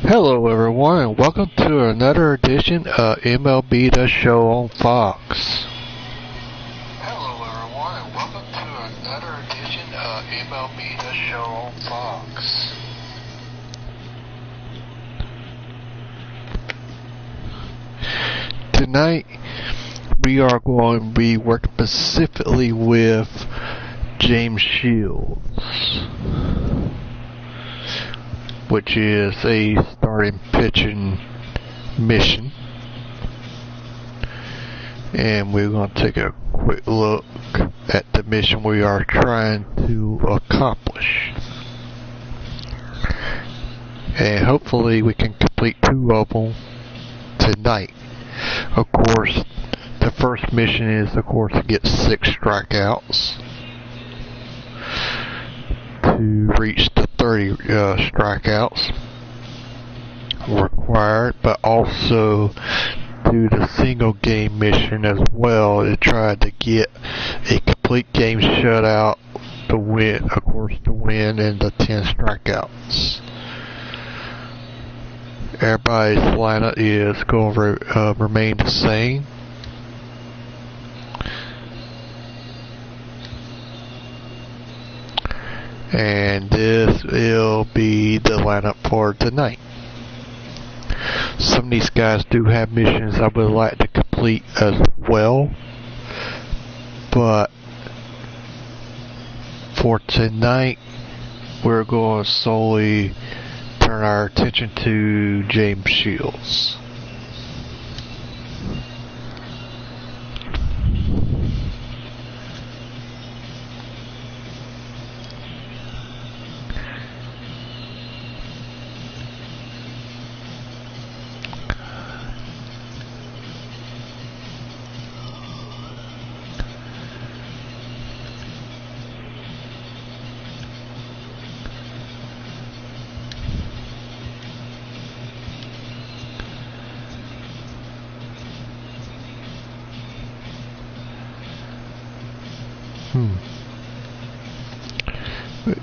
Hello everyone and welcome to another edition of MLB The Show on Fox. Hello everyone and welcome to another edition of MLB The Show on Fox. Tonight we are going to be working specifically with James Shields, which is a starting pitching mission, and we're going to take a quick look at the mission we are trying to accomplish, and hopefully we can complete 2 of them tonight. Of course, the first mission is to get 6 strikeouts to reach the 30 strikeouts required, but also do the single game mission as well to try to get a complete game shutout to win, of course, to win in the 10 strikeouts. Everybody's lineup is going to remain the same. And this will be the lineup for tonight. Some of these guys do have missions I would like to complete as well, but for tonight we're going to solely turn our attention to James Shields.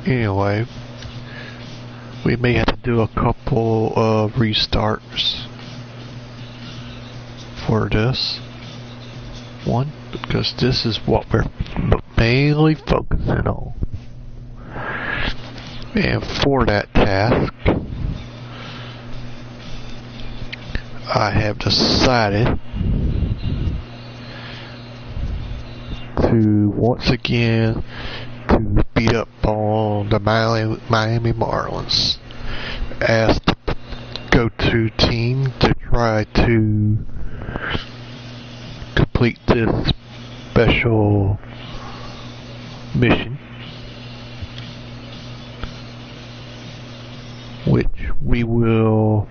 Anyway, we may have to do a couple of restarts for this one, because this is what we're mainly focusing on. And for that task, I have decided to once again to beat up on the Miami Marlins as the go-to team to try to complete this special mission, which we will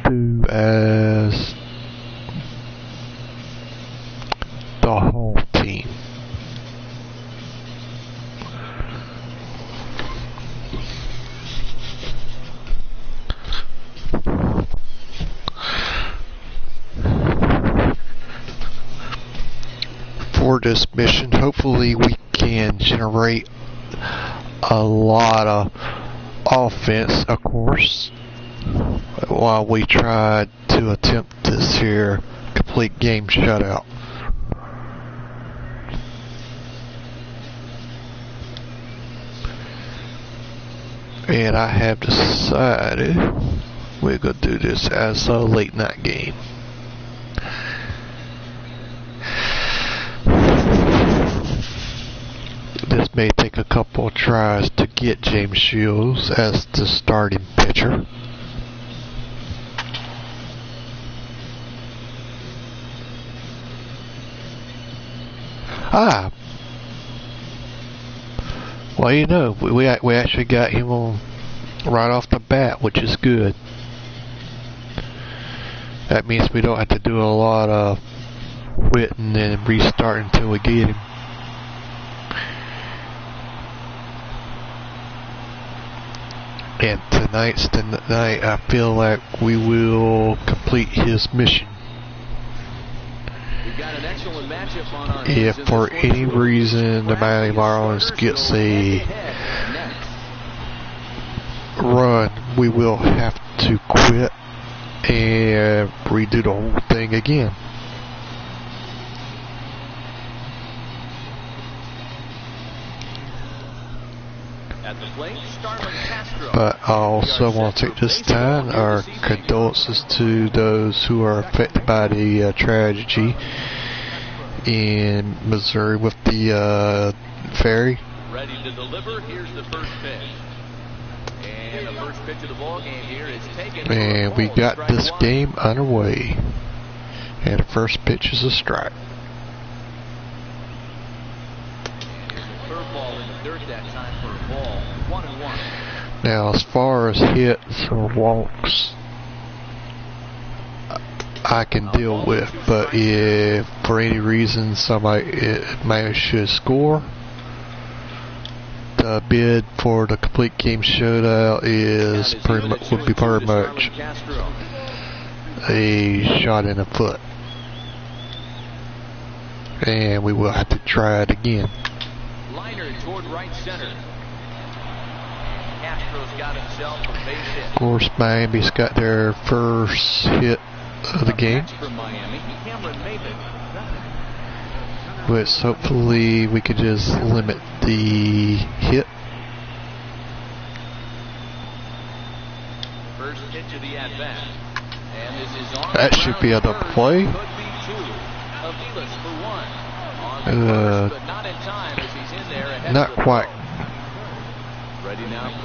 do as the home team. For this mission, hopefully we can generate a lot of offense, of course, while we try to attempt this here complete game shutout. And I have decided we're going to do this as a late night game. This may take a couple of tries to get James Shields as the starting pitcher. Well, you know, we actually got him on right off the bat, which is good. That means we don't have to do a lot of quitting and restarting until we get him. And tonight's the night I feel like we will complete his mission. If for any reason the Miami Marlins gets a run, we will have to quit and redo the whole thing again. At the plate, Castro. But I also want to take this time, our condolences to those who are affected by the tragedy in Missouri with the ferry. Ready to deliver. Here's the first pitch. And the first pitch of the ball game here is taken. And we got this game underway. And the first pitch is a strike. Curveball in the dirt that time for a ball. 1-1. Now, as far as hits or walks, I can deal with, but if for any reason somebody should score, the bid for the complete game shootout is would be pretty much a shot in the foot, and we will have to try it again. Liner toward right center. Castro's got himself a base hit. Of course, Miami's got their first hit of the game, which hopefully we could just limit the hit. First pitch of the at-bat. And this is on that should be a double play. Not quite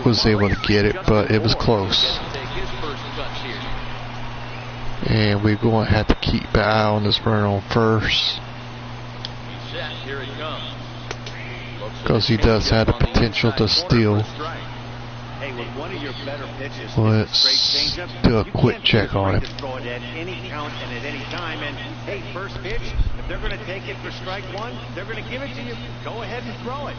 was able to get it, but it was close. And we're going to have to keep an eye on this runner on first, because he does have the potential to steal. Let's do a quick check on him. First pitch, if they're going to take it for strike one, they're going to give it to you. Go ahead and throw it.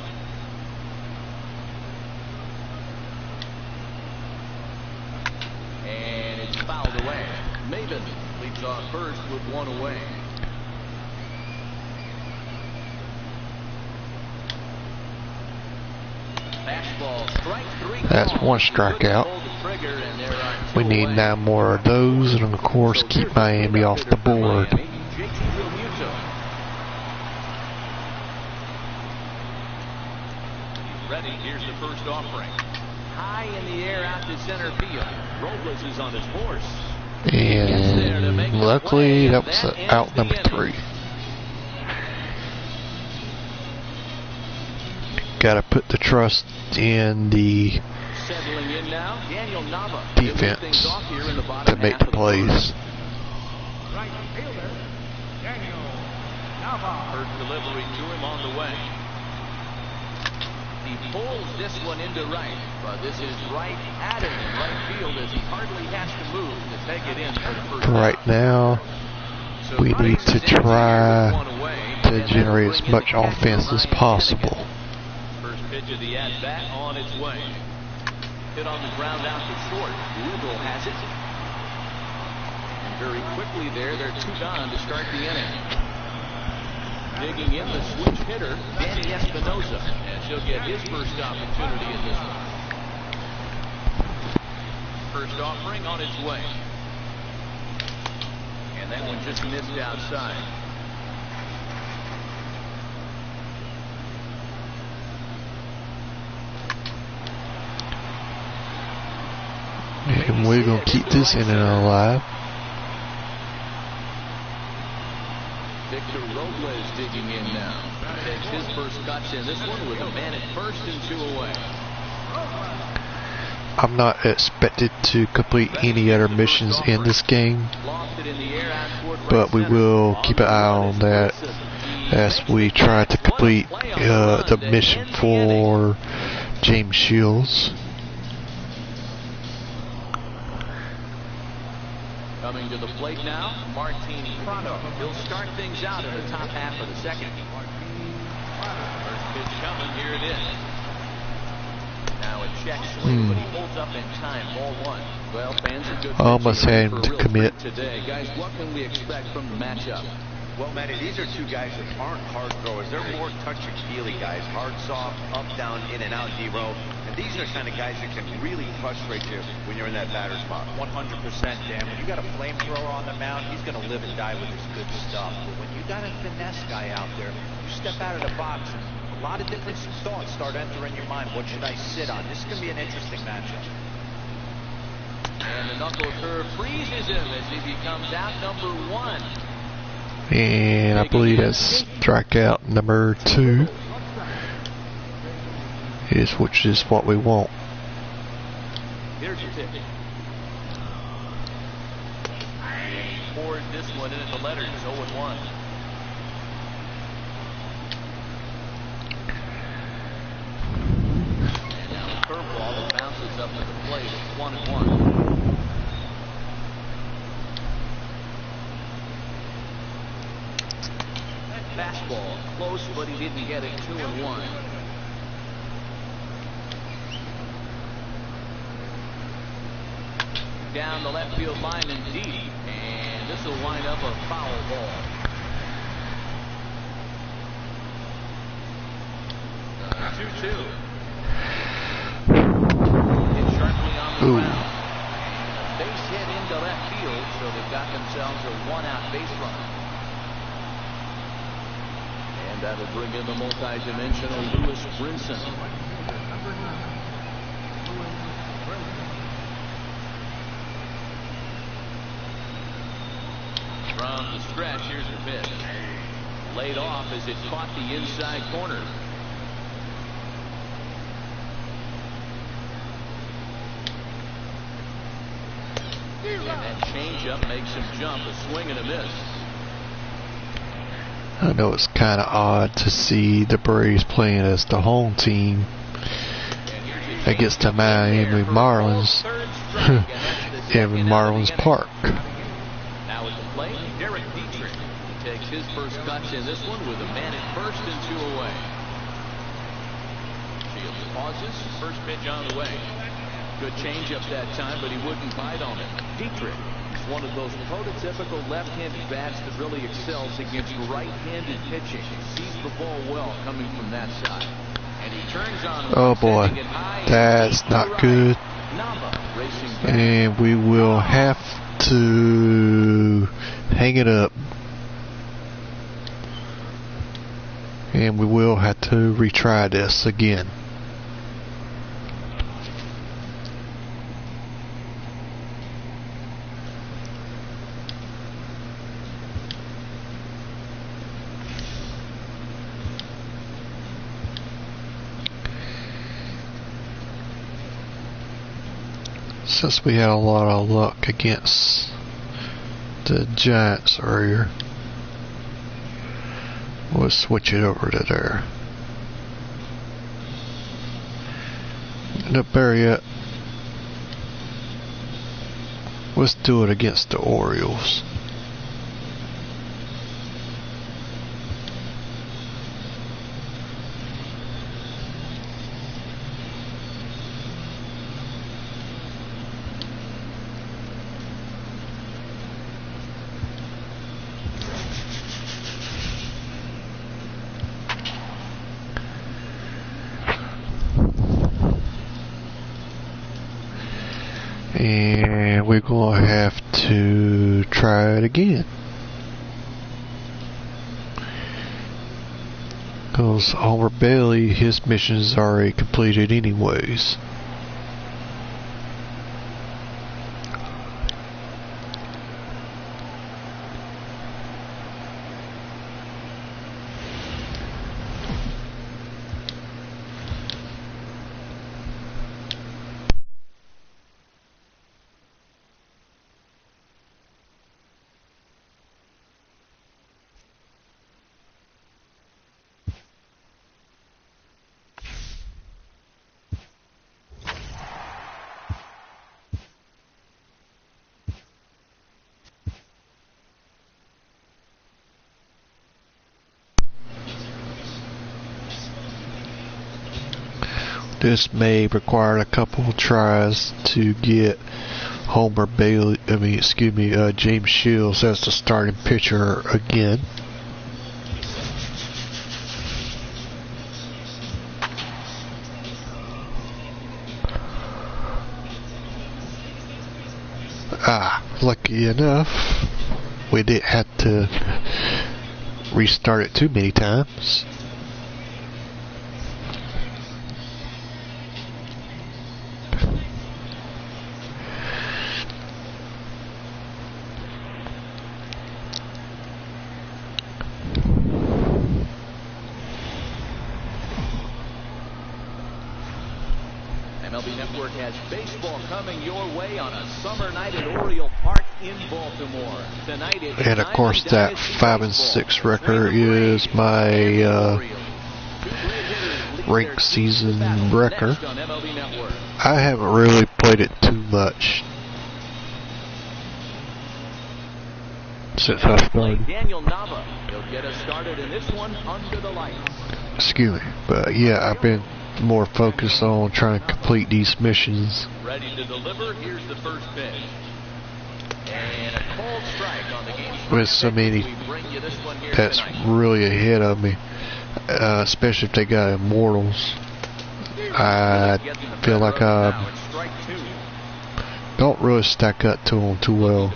And it's fouled away. Maven leads off first with one away. That's one strikeout. We need 9 more of those, and of course keep Miami off the board. Ready, here's the first offering. High in the air out to center field. Robles is on his horse. And luckily that was out number 3. Gotta put the trust in the defense to make the plays. First delivery to him on the way. He pulls this one into right, but this is right at him in right field as he hardly has to move to take it in for the first time. Right now, we need to try to generate as much offense as possible. First pitch of the at-bat on its way. Hit on the ground out to short. Rubel has it. And very quickly there, they're 2 gone to start the inning. Digging in the switch hitter, Danny Espinosa, and she'll get his first opportunity in this one. First offering on its way. And that one just missed outside. And we're going to keep this inning alive. Victor Robles digging in now. Takes his first cuts in this one with a man at first and 2 away. I'm not expected to complete any other missions in this game, but we will keep an eye on that as we try to complete the mission for James Shields. Coming to the plate now, Martin Prado. He'll start things out in the top half of the second. First pitch coming, here it is. Now a check swing, but he holds up in time, ball 1. Well, fans are good. Almost had him to commit. Today, guys, what can we expect from the matchup? Well, Matty, these are 2 guys that aren't hard throwers. They're more touchy-feely guys. Hard, soft, up, down, in and out, D-row. And these are the kind of guys that can really frustrate you when you're in that batter's box. 100%, Dan. When you got a flamethrower on the mound, he's going to live and die with his good stuff. But when you got a finesse guy out there, you step out of the box, and a lot of different thoughts start entering your mind. What should I sit on? This is going to be an interesting matchup. And the knuckle curve freezes him as he becomes out number 1. And I believe that's strikeout number 2. Which is what we want. Here's your tip. Poured this one in at the letters, 0-1. And now the curveball that bounces up to the plate. It's 1-1. That fastball close, but he didn't get it. 2-1. Down the left field line and deep, and this will wind up a foul ball. 2-2. Hit sharply on the ground. A base hit into left field, so they've got themselves a 1-out base runner. And that'll bring in the multi-dimensional Lewis Brinson. From the stretch, here's the pitch. Laid off as it caught the inside corner. And that changeup makes him jump, a swing and a miss. I know it's kind of odd to see the Braves playing as the home team against the Miami Marlins in Marlins Park. Now at the plate, Derek Dietrich. He takes his first cuts in this one with a man at first and 2 away. Shields pauses, first pitch on the way. Good changeup that time, but he wouldn't bite on it. Dietrich is one of those prototypical left-handed bats that really excels against right-handed pitching. He sees the ball well coming from that side. And he turns on. Oh boy, that's not good. And we will have to hang it up. And we will have to retry this again. Since we had a lot of luck against the Giants earlier, we'll switch it over to there. No, better yet, let's do it against the Orioles. And we're going to have to try it again. Because Homer Bailey, his mission is already completed anyways. This may require a couple of tries to get Homer Bailey, James Shields as the starting pitcher again. Lucky enough, we didn't have to restart it too many times. MLB Network has baseball coming your way on a summer night at Oriole Park in Baltimore. Tonight it's And of course that 5-6 record is my ranked season record. I haven't really played it too much since I started. Daniel Nava, he'll get us started in this one under the lights. Excuse me, but yeah, I've been more focused on trying to complete these missions. Ready to deliver. Here's the first pitch. And a cold strike on the game. With so many that's really ahead of me, especially if they got Immortals, I feel like I don't really stack up to them too well.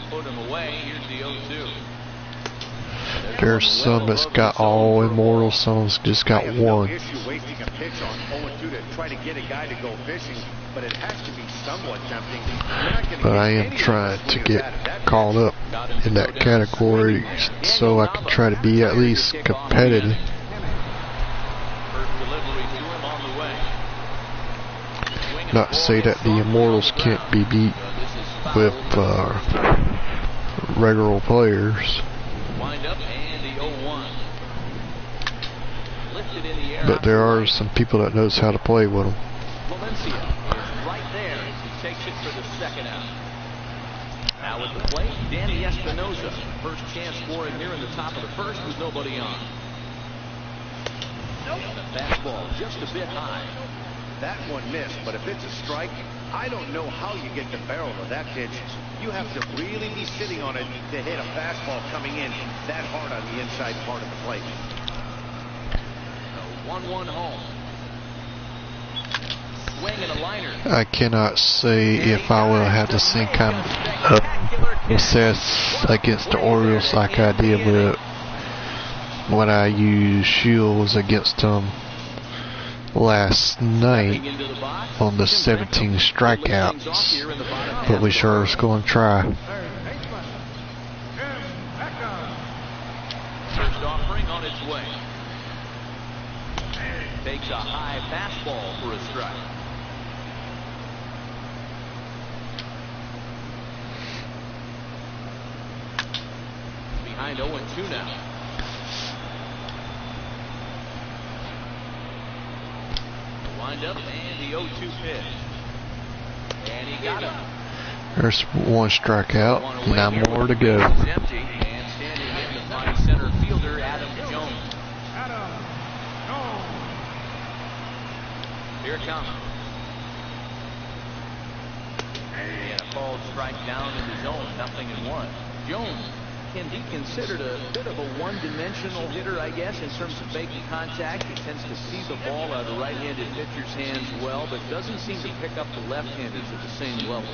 There's some that's got all Immortals, some's just got one. But I am trying to get caught up in that category so I can try to be at least competitive. Not to say that the Immortals can't be beat with regular players, but there are some people that knows how to play with them. Now with the plate, Danny Espinosa. First chance for him here in the top of the first with nobody on. And the fastball just a bit high. That one missed, but if it's a strike, I don't know how you get the barrel of that pitch. You have to really be sitting on it to hit a fastball coming in that hard on the inside part of the plate. 1-1 home. Swing and a liner. I cannot say if I will have the same kind of success against the Orioles like I did with when I used Shields against them last night on the 17 strikeouts, but we sure is going to try. First offering on its way. Takes a high fastball for a strike. Behind 0-2 now. Wind up and the 0-2 pitch. And he got him. There's one strikeout, 9 more to go. Empty, and standing in to find center fielder Adam Jones. Here it comes. And a called strike down in the zone, 0-1. Jones can be considered a bit of a one-dimensional hitter, I guess, in terms of making contact. He tends to see the ball out of right-handed pitcher's hands well, but doesn't seem to pick up the left-handers at the same level.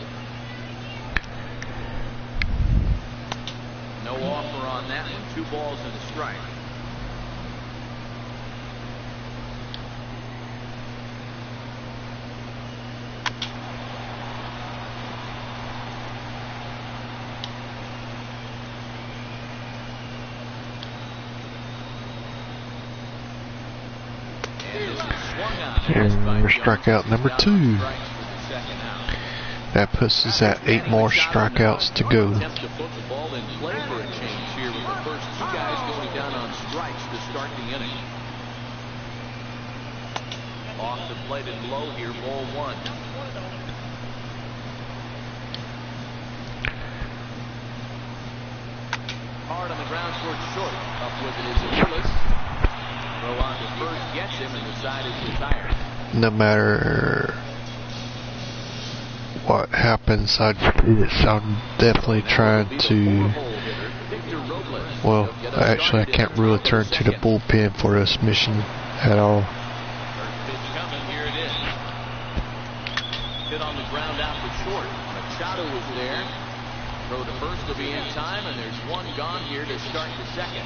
No offer on that one. 2 balls and a strike. And strikeout number 2. That puts us at 8 more strikeouts to go. Off the plate and low here, ball 1. Hard on the ground towards short. Up with it is Willis. Throw on to first, gets him, and the side is retired. No matter what happens, I'm definitely trying to. Well, actually, I can't really turn to the bullpen for this mission at all. First pitch coming, here it is. Hit on the ground out to short. Machado was there. Throw to first will be in time, and there's one gone here to start the second.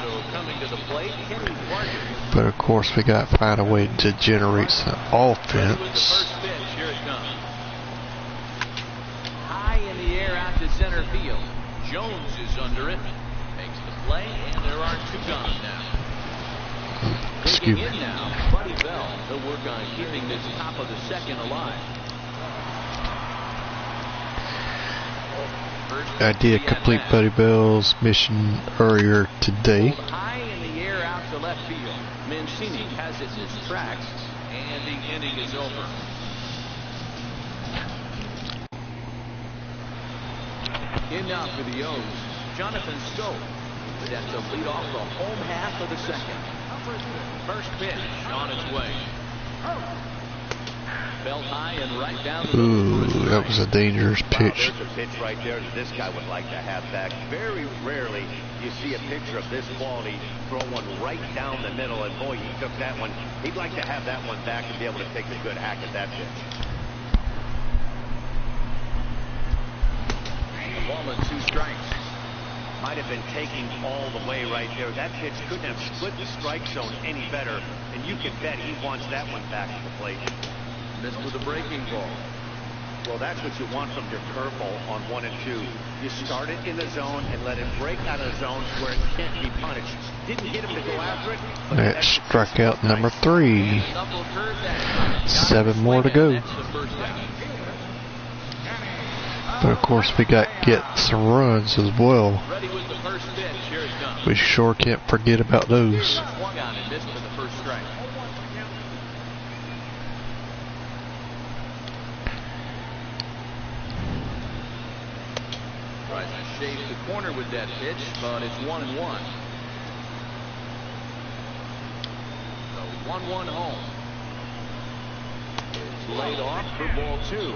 So coming to the plate, Kenny Parker. But of course, we got to find a way to generate some offense. With the first pitch, here it comes. High in the air out to center field. Jones is under it. Makes the play, and there are two gone now. Excuse me. In now, Buddy Bell. They'll work on keeping this top of the second alive. I did complete Buddy Bell's mission earlier today. High in the air out to left field. Mancini has it in his tracks, and the inning is over. In now for the O's, Jonathan Schoop. But that's to lead off the home half of the second. First pitch on its way. Felt high and right down the Ooh, that was a dangerous pitch. There's a pitch right there that this guy would like to have back. Very rarely you see a pitcher of this quality throw one right down the middle, and boy, he took that one. He'd like to have that one back and be able to take a good hack at that pitch. A ball and two strikes. Might have been taking all the way right there. That pitch couldn't have split the strike zone any better, and you can bet he wants that one back at the plate. Missed with a breaking ball. Well, that's what you want from your curveball on 1 and 2. You start it in the zone and let it break out of the zone where it can't be punished. Didn't get him to go after it. That's strikeout number 3. 7 more to go. But of course, we got to get some runs as well. Ready with the first pitch. Here it comes. We sure can't forget about those. Swung on and missed for the first strike. Tries to shave the corner with that pitch, but it's 1-1. So 1-1 home. It's laid off for ball 2.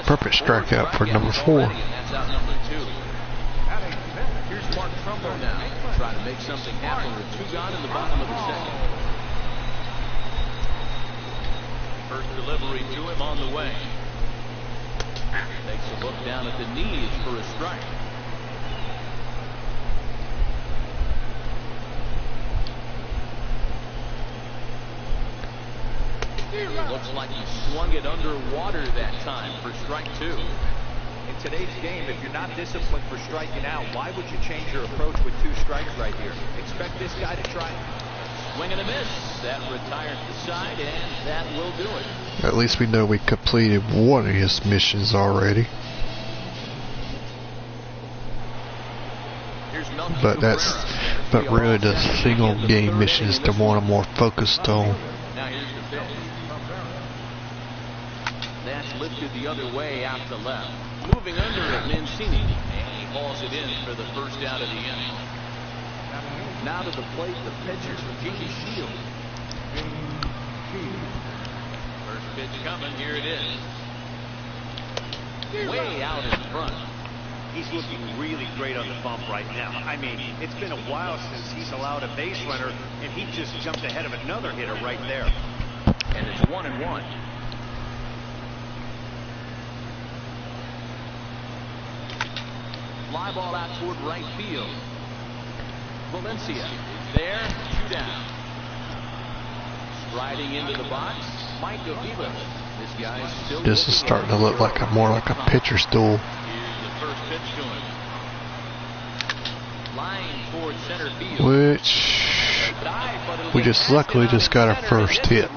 Perfect strikeout for number 4. That's out number 2. Here's Mark Trumbo now, trying to make something happen with 2 gone in the bottom of the second. First delivery to him on the way. Takes a look down at the knees for a strike. Looks like he swung it underwater that time for strike 2. In today's game, if you're not disciplined for striking out, why would you change your approach with 2 strikes right here? Expect this guy to try. Swing and a miss. That retired the side, and that will do it. At least we know we completed one of his missions already. But really the single game mission is the one I'm more focused on. Now here's the pitch. That's lifted the other way out to left. Moving under it, Mancini. And he hauls it in for the first out of the inning. Now to the plate, the pitcher, CG SHO. First pitch coming, here it is. Way out in front. He's looking really great on the bump right now. I mean, it's been a while since he's allowed a base runner, and he just jumped ahead of another hitter right there. And it's 1-1. Fly ball out toward right field. Valencia is there, 2 down. Striding into the box, Mike Avila. This guy's still. This is starting to look like more like a pitcher's duel. Here's the first pitch to him. Line toward center field. Which we just luckily just got our first hit.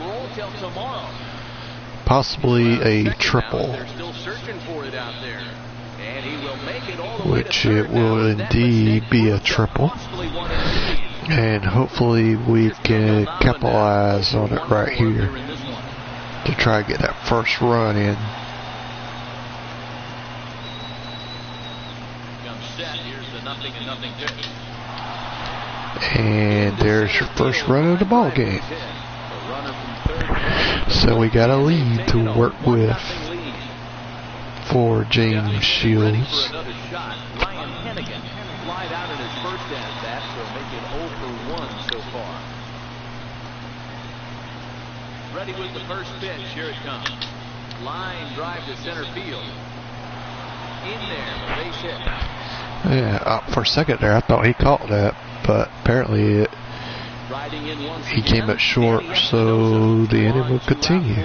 Possibly a triple. They're still searching for it out there. And he will make it all the way Which to it will indeed be a triple. And hopefully we can capitalize on it right here to try to get that first run in. And there's your first run of the ball game. The runner from So we got a lead to work with for James Shields. Another shot. Ryan Hennigan lied out in his first at-bat, so making 0 for 1 so far. Ready with the first pitch. Here it comes. Line drive to center field. In there, the base hit. Yeah, for a second there, I thought he caught that, but apparently he came up short, so the inning will continue.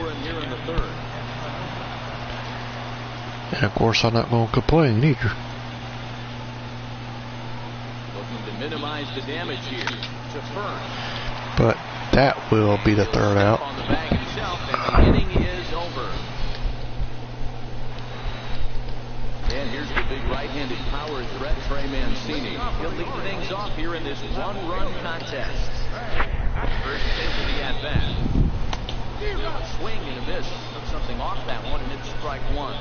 And of course, I'm not going to complain either. Looking to minimize the damage here to first. But that will be the third out. On the bag himself, and the inning is over. And here's the big right-handed power threat, Trey Mancini. He'll lead things off here in this one-run contest. First pitch of the at-bat. A swing and a miss. Took something off that one, and it's strike one.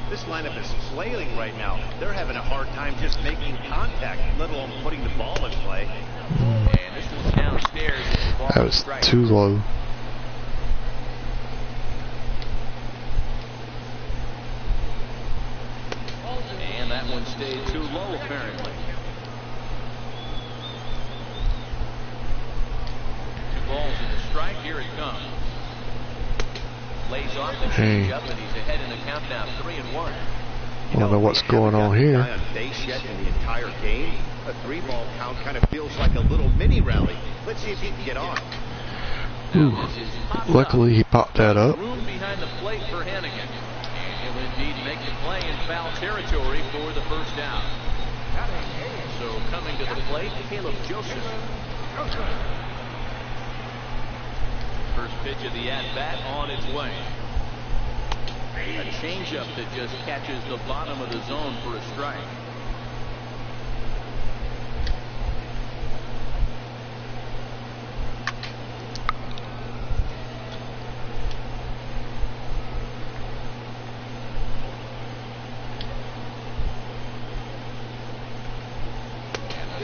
This lineup is flailing right now. They're having a hard time just making contact, let alone putting the ball in play. And this is downstairs. That was too low. And that one stayed too low, apparently. Two balls and a strike. Here it comes. Lays off the change-up, and he's ahead in the count now, 3-1. I don't know what's going on here. On base yet in the entire game. A 3-ball count kind of feels like a little mini rally. Let's see if he can get on. Ooh. Luckily, he popped that up. Room behind the plate for Hennigan. And he'll indeed make the play in foul territory for the first down. So coming to the plate, Caleb Joseph. First pitch of the at-bat on its way. A changeup that just catches the bottom of the zone for a strike.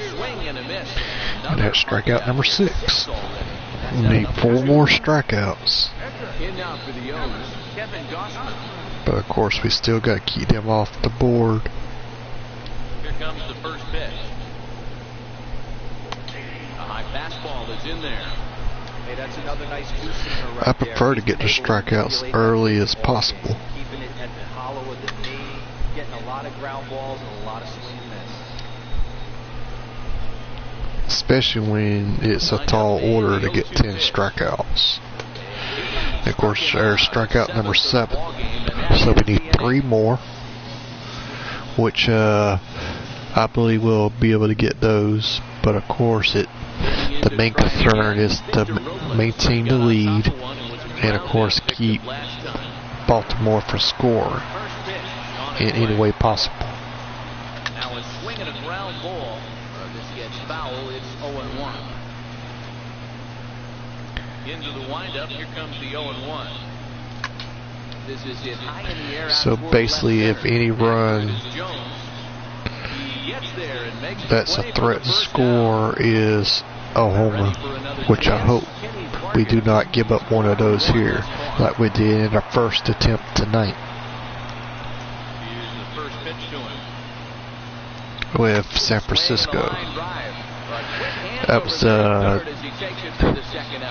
Swing and a miss. And that's strikeout number 6. We need 4 more strikeouts. In now for the O's, Kevin Gossman. But of course, we still got to keep them off the board. Here comes the first pitch. A high fastball is in there. Hey, that's another nice two-seamer right I prefer to get the strikeouts early as possible. Keeping it at the hollow of the knee, getting a lot of ground balls and a lot of swing and miss. Especially when it's a tall order to get 10 strikeouts. And of course, there's strikeout number 7. So we need 3 more, which I believe we'll be able to get those. But of course, the main concern is to maintain the lead and of course keep Baltimore from scoring in any way possible. Now a swing and a ground ball. This gets foul. It's 0-1. Into the windup. Here comes the 0-1. This is it high in the air. So basically, if any run that's a threat to score is a homer, which I hope we do not give up one of those here like we did in our first attempt tonight with San Francisco. That was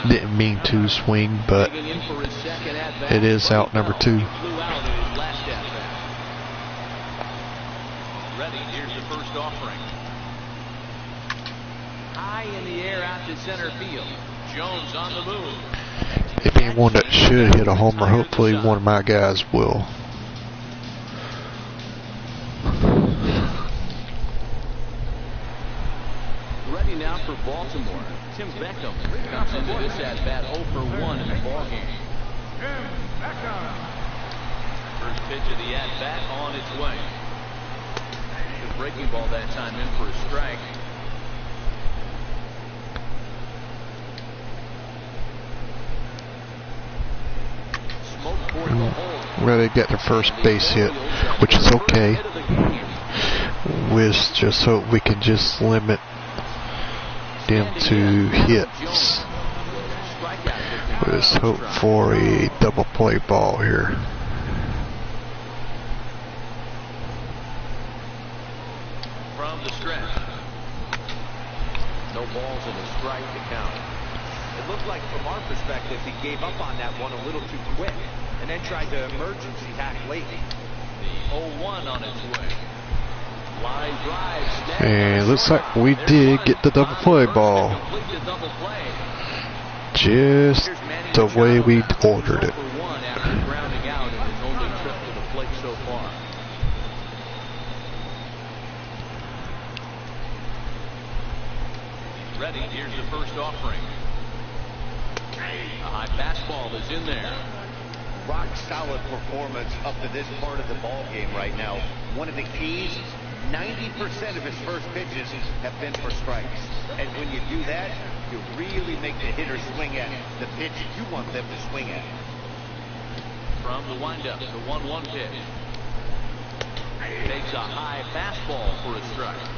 didn't mean to swing, but it is out number 2. Ready, here's the first offering. High in the air out to center field. Jones on the move. If anyone that should hit a homer, hopefully one of my guys will. Ready now for Baltimore. Tim Beckham comes into this at-bat 0 for 1 in the ballgame. First pitch of the at-bat on its way. The breaking ball that time in for a strike. Smoke toward the hole. Well, they got their first base hit, which is okay. We just hope we can just limit them to hits. Let's hope for a double play ball here. From the stretch. No balls and a strike to count. It looked like, from our perspective, he gave up on that one a little too quick and then tried to emergency hack late. The 0-1 on its way. Line drive. And looks like we did get the double play ball. Just the way we ordered it. After grounding out in his only trip to the plate so far. Ready, here's the first offering. A high fastball is in there. Rock solid performance up to this part of the ball game right now. One of the keys, 90% of his first pitches have been for strikes. And when you do that, you really make the hitter swing at the pitch you want them to swing at. From the windup, the 1-1 pitch. Takes a high fastball for a strike.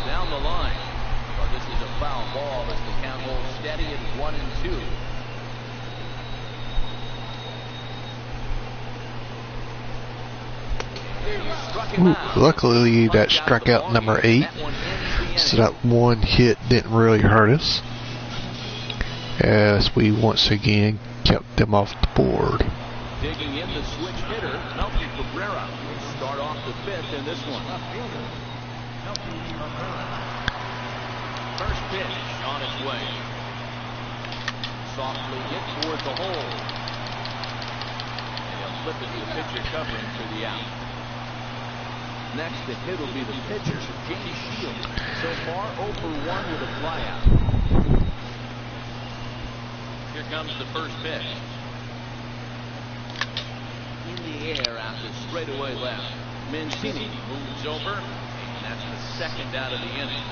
Down the line. But this is a foul ball as the count holds steady at 1-2. Ooh, luckily that struck out number 8, so that one hit didn't really hurt us, as we once again kept them off the board. Digging in the switch hitter, Melky Cabrera will start off the 5th in this one. First pitch on its way. Softly hit toward the hole. And he'll flip it to the pitcher covering for the out. Next to hit will be the pitcher, CG SHO. So far, 0 for 1 with a flyout. Here comes the first pitch. In the air after straightaway left. Mancini moves over. And that's the second out of the inning.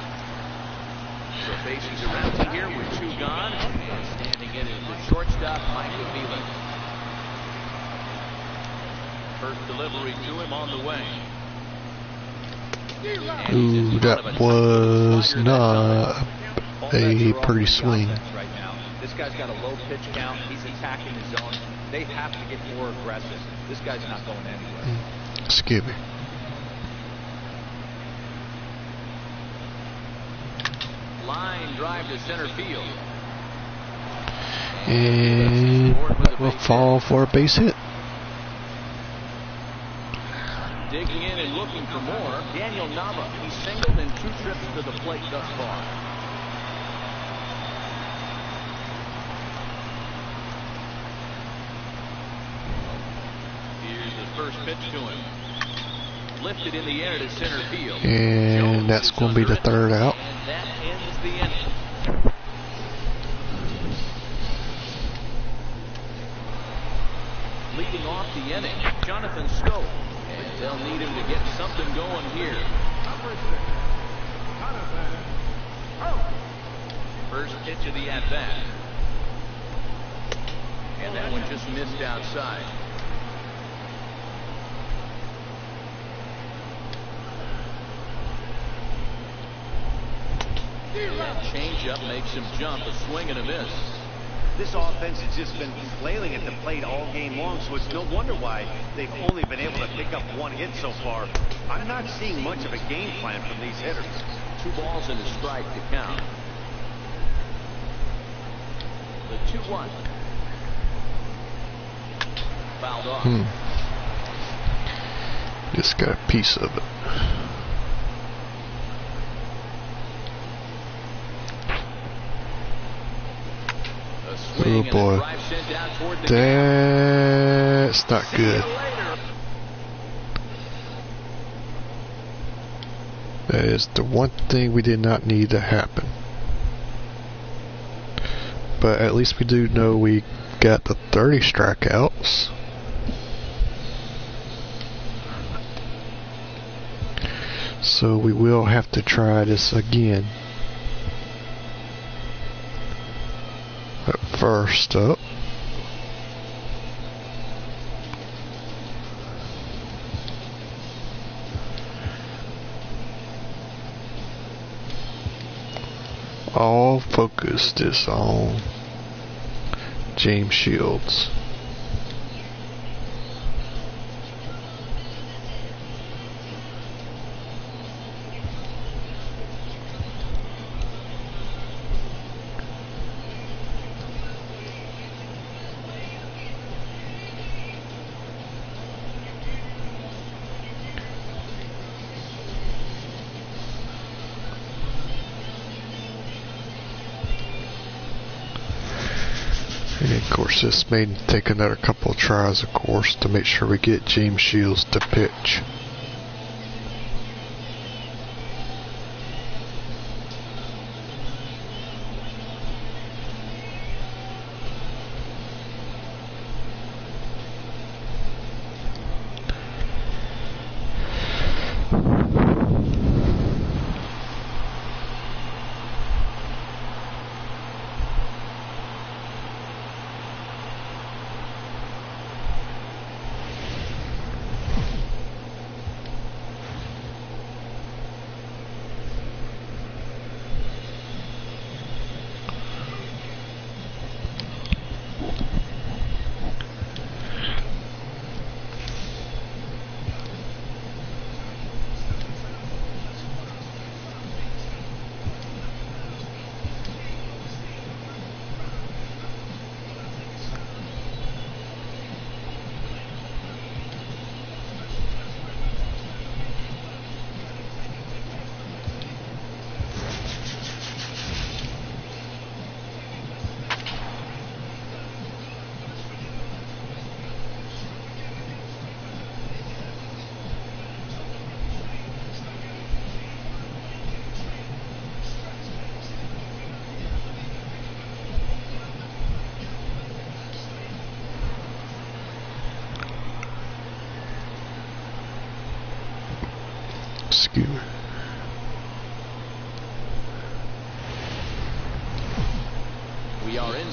So bases are empty here with 2 gone. And standing in is the shortstop, Micah Wheeler. First delivery to him on the way. Ooh, that was not a pretty swing. Right now. This guy's got a low pitch count. He's attacking his zone. They have to get more aggressive. This guy's not going anywhere. Excuse me. Line drive to center field. And we'll fall for a base hit. Digging in and looking for more, Daniel Nava. He's singled in 2 trips to the plate thus far. Here's the first pitch to him. Lifted in the air to center field. And that's going to be the 3rd out. And that ends the inning. Leading off the inning, Jonathan Scope. And they'll need him to get something going here. First pitch of the at-bat. And that one just missed outside. That change-up makes him jump, a swing and a miss. This offense has just been flailing at the plate all game long, so it's no wonder why they've only been able to pick up 1 hit so far. I'm not seeing much of a game plan from these hitters. 2 balls and a strike to count. The 2-1. Fouled off. Just got a piece of it. Oh boy, that's not good. That is the one thing we did not need to happen. But at least we do know we got the 30 strikeouts. So we will have to try this again. First up, all focused is on James Shields. And of course, this may take another couple of tries, of course, to make sure we get James Shields to pitch. Excuse me. We are in.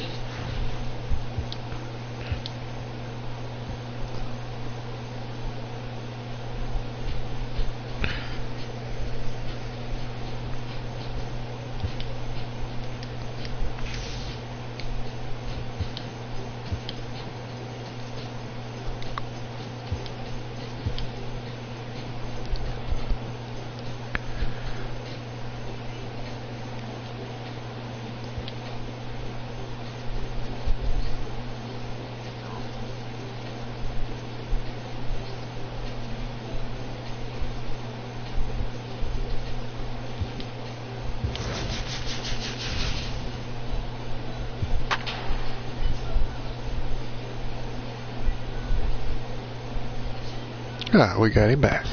Ah, we got him back.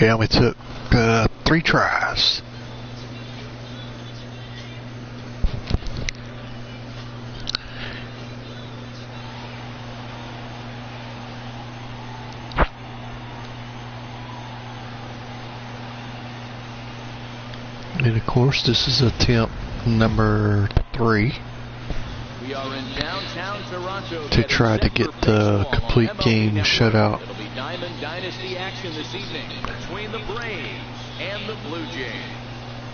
And we took 3 tries. And of course, this is attempt number 3. We are in downtown Toronto to try to get the complete game shutout. It'll be Diamond Dynasty action this evening between the Braves and the Blue Jays.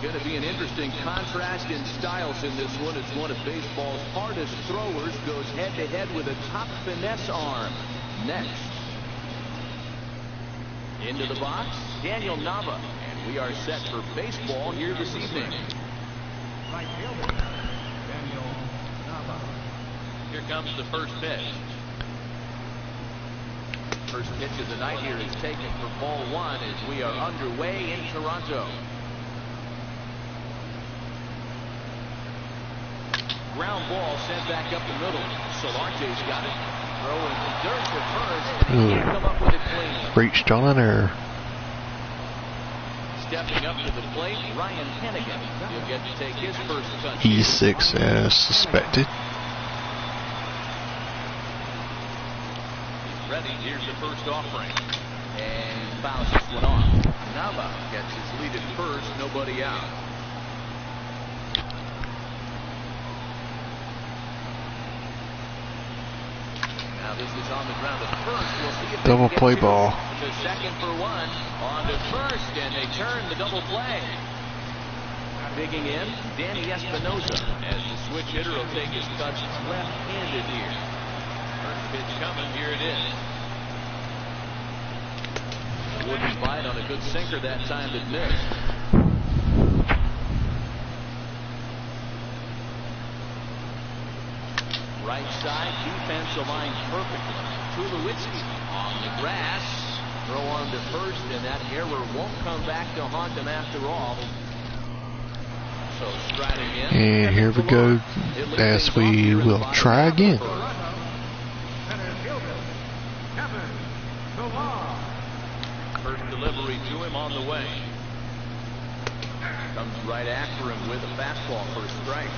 Going to be an interesting contrast in styles in this one as one of baseball's hardest throwers goes head-to-head with a top finesse arm. Next. Into the box, Daniel Nava. And we are set for baseball here this evening. Right fielder, Daniel Nava. Here comes the first pitch. First pitch of the night here is taken for ball 1 as we are underway in Toronto. Ground ball sent back up the middle. Solarte's got it. Throwing the dirt to first. And he can't come up with it clean. Reached on an error. Stepping up to the plate, Ryan Hennigan. He'll get to take his first touch. E6 as suspected. Ready, here's the first offering. And fouls this one off. Nava gets his lead at first, nobody out. Now this is on the ground at first. We'll see if Double they can get play two. ball. The second for one. On to first, and they turn the double play. Digging in, Danny Espinosa, as the switch hitter will take his cuts left-handed here. First pitch coming, here it is. Wouldn't bite on a good sinker that time that missed. Right side, defense aligned perfectly. Tulowitzki on the grass. Throw on to first, and that error won't come back to haunt him after all. So striding in. And here we go, as we will try again. First delivery to him on the way. Comes right after him with a fastball for a strike.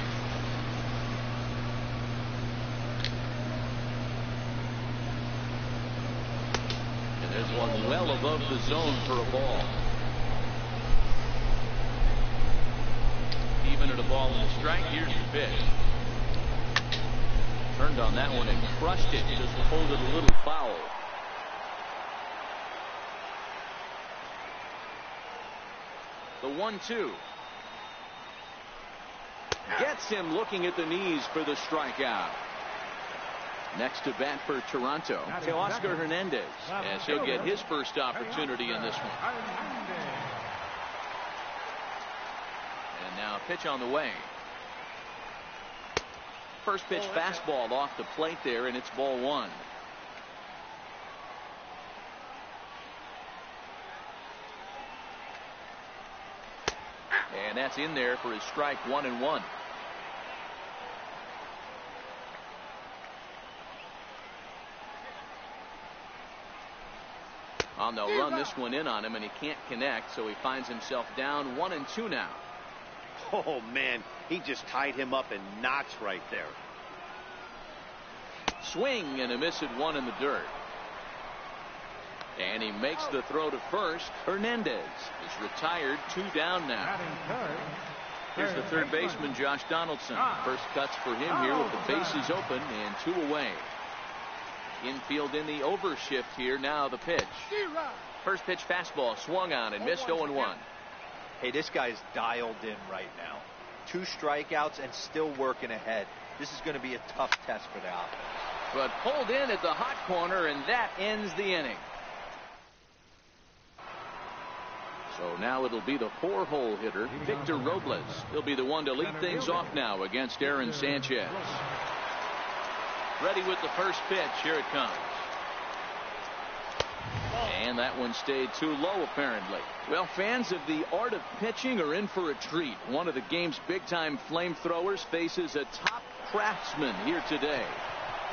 And there's one well above the zone for a ball. Even at a ball and a strike, here's the pitch. Turned on that one and crushed it, just pulled it a little foul. The 1-2. Gets him looking at the knees for the strikeout. Next to bat for Toronto, Teoscar Hernandez, as he'll get his first opportunity in this one. And now a pitch on the way. First pitch fastball off the plate there, and it's ball one. And that's in there for his strike, 1-1. Oh, they'll run this one in on him, and he can't connect, so he finds himself down 1-2 now. Oh, man, he just tied him up in knots right there. Swing and a miss at one in the dirt. And he makes the throw to first. Hernandez is retired, 2 down now. Here's the third baseman, Josh Donaldson. First cuts for him here with the bases open and 2 away. Infield in the overshift here. Now the pitch. First pitch fastball swung on and missed, 0-1. Hey, this guy's dialed in right now. 2 strikeouts and still working ahead. This is going to be a tough test for the offense. But pulled in at the hot corner, and that ends the inning. So now it'll be the 4-hole hitter, Victor Robles. He'll be the one to lead things off now against Aaron Sanchez. Ready with the first pitch. Here it comes. And that one stayed too low, apparently. Well, fans of the art of pitching are in for a treat. One of the game's big-time flamethrowers faces a top craftsman here today.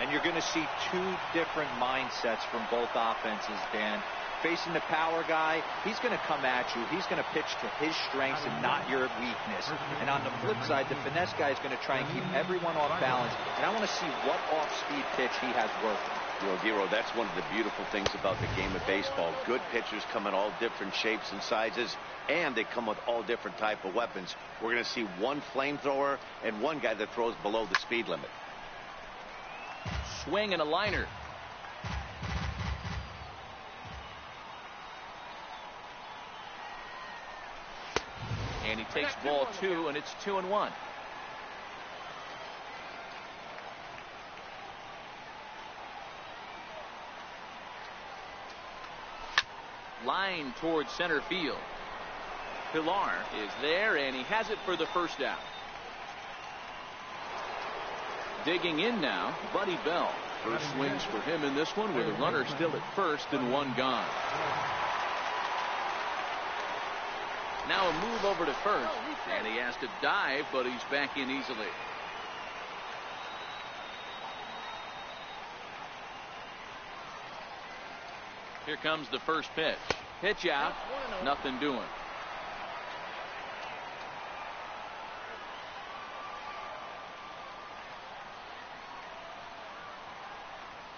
And you're going to see 2 different mindsets from both offenses, Dan. Facing the power guy, he's going to come at you. He's going to pitch to his strengths and not your weakness. And on the flip side, the finesse guy is going to try and keep everyone off balance. And I want to see what off-speed pitch he has working. You know, Dero, that's one of the beautiful things about the game of baseball. Good pitchers come in all different shapes and sizes, and they come with all different type of weapons. We're going to see one flamethrower and one guy that throws below the speed limit. Swing and a liner. And he takes ball 2, and it's 2-1. Line towards center field. Pilar is there, and he has it for the first out. Digging in now, Buddy Bell. First swings for him in this one with a runner still at first and 1 gone. Now a move over to first, and he has to dive, but he's back in easily. Here comes the first pitch. Pitch out, nothing doing.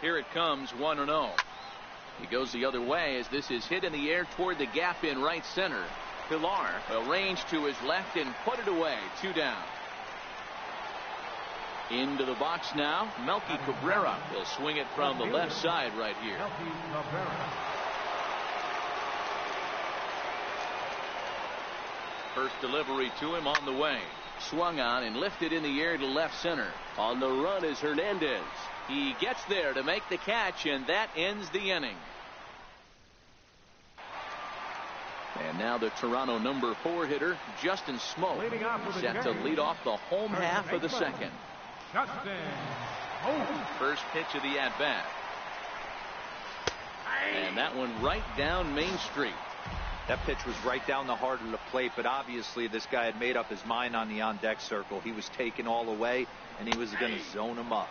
Here it comes, 1-0. He goes the other way as this is hit in the air toward the gap in right center. Pilar will range to his left and put it away. 2 down. Into the box now, Melky Cabrera. He'll swing it from the left side right here. First delivery to him on the way. Swung on and lifted in the air to left center. On the run is Hernandez. He gets there to make the catch, and that ends the inning. And now the Toronto number 4 hitter, Justin Smoke, set to lead off the home half of the second. First pitch of the at-bat. And that one right down Main Street. That pitch was right down the heart of the plate, but obviously this guy had made up his mind on the on-deck circle. He was taken all the way, and he was going to zone him up.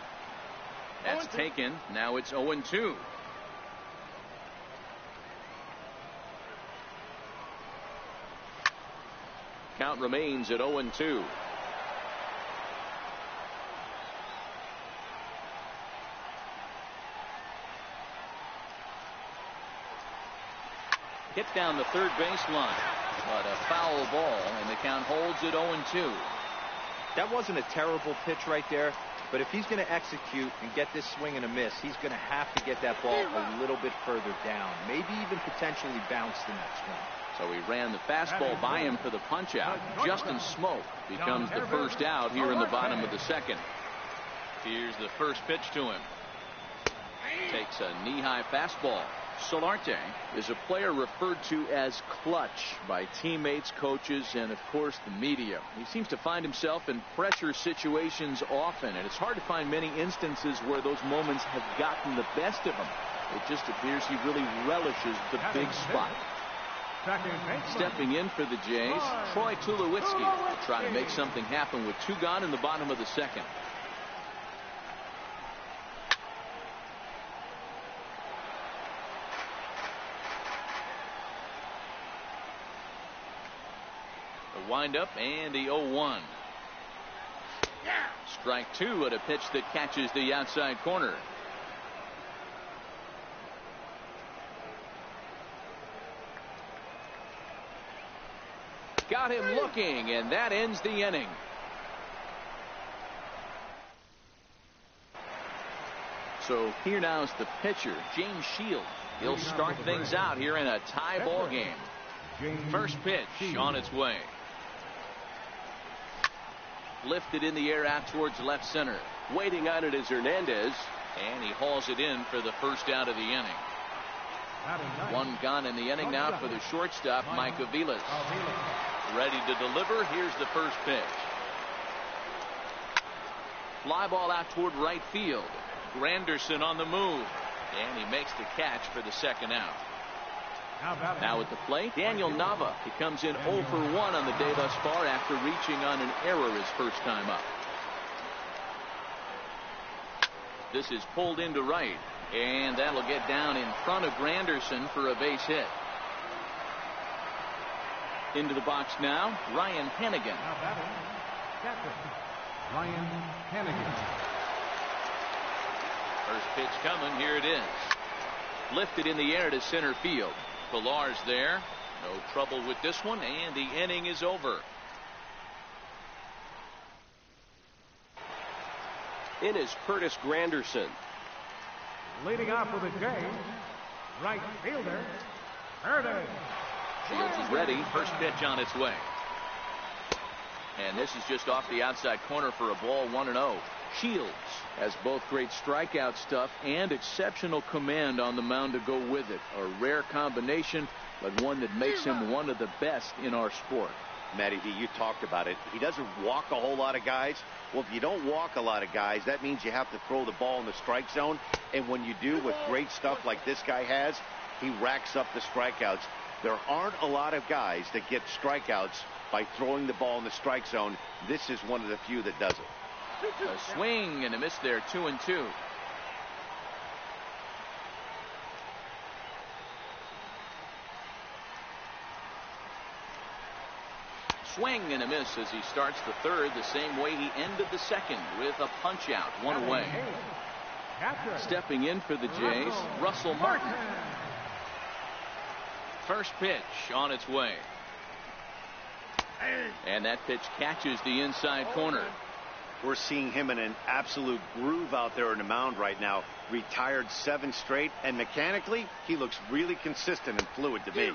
That's taken. Now it's 0-2. Count remains at 0-2. Hit down the third baseline, but a foul ball, and the count holds at 0-2. That wasn't a terrible pitch right there, but if he's going to execute and get this swing and a miss, he's going to have to get that ball a little bit further down, maybe even potentially bounce the next one. So he ran the fastball by him for the punch-out. Justin Smoke becomes the first out here in the bottom of the second. Here's the first pitch to him. Takes a knee-high fastball. Solarte is a player referred to as clutch by teammates, coaches, and of course the media. He seems to find himself in pressure situations often, and it's hard to find many instances where those moments have gotten the best of him. It just appears he really relishes the big spot. Stepping in for the Jays, Troy Tulowitzki will try to make something happen with 2 gone in the bottom of the second. The windup and the 0-1. Strike 2 at a pitch that catches the outside corner. Got him looking, and that ends the inning. So here now is the pitcher, James Shield. He'll start things out here in a tie ball game. First pitch on its way. Lifted in the air out towards left center. Waiting on it is Hernandez, and he hauls it in for the first out of the inning. 1 gone in the inning now for the shortstop, Mike Aviles. Ready to deliver. Here's the first pitch. Fly ball out toward right field. Granderson on the move, and he makes the catch for the second out. Now at the plate, Daniel Nava. He comes in 0 for 1 on the day thus far after reaching on an error his first time up. This is pulled into right, and that'll get down in front of Granderson for a base hit. Into the box now, Ryan Hennigan. Ryan Hennigan. First pitch coming. Here it is. Lifted in the air to center field. Pillar's there. No trouble with this one, and the inning is over. In is Curtis Granderson. Leading off with a J, right fielder, Hernandez. Shields is ready. First pitch on its way. And this is just off the outside corner for a ball, 1-0. Shields has both great strikeout stuff and exceptional command on the mound to go with it. A rare combination, but one that makes him one of the best in our sport. Matty D, you talked about it. He doesn't walk a whole lot of guys. Well, if you don't walk a lot of guys, that means you have to throw the ball in the strike zone. And when you do with great stuff like this guy has, he racks up the strikeouts. There aren't a lot of guys that get strikeouts by throwing the ball in the strike zone. This is one of the few that does it. A swing and a miss there, 2-2. Swing and a miss as he starts the third the same way he ended the second with a punch out, 1 away. Stepping in for the Jays, Russell Martin. First pitch on its way. And that pitch catches the inside corner. We're seeing him in an absolute groove out there on the mound right now. Retired 7 straight, and mechanically, he looks really consistent and fluid to me.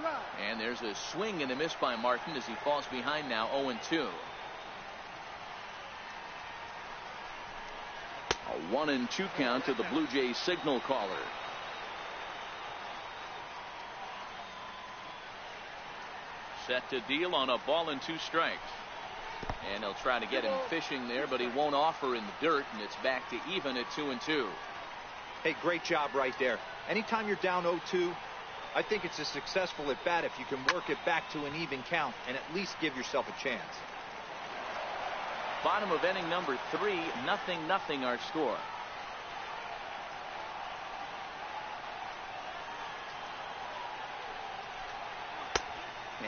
And there's a swing and a miss by Martin as he falls behind now 0-2. A 1-2 count to the Blue Jays signal caller. Set to deal on a ball and 2 strikes. And he'll try to get him fishing there, but he won't offer in the dirt, and it's back to even at 2-2. Hey, great job right there. Anytime you're down 0-2, I think it's a successful at bat if you can work it back to an even count and at least give yourself a chance. Bottom of inning number 3, 0-0 our score.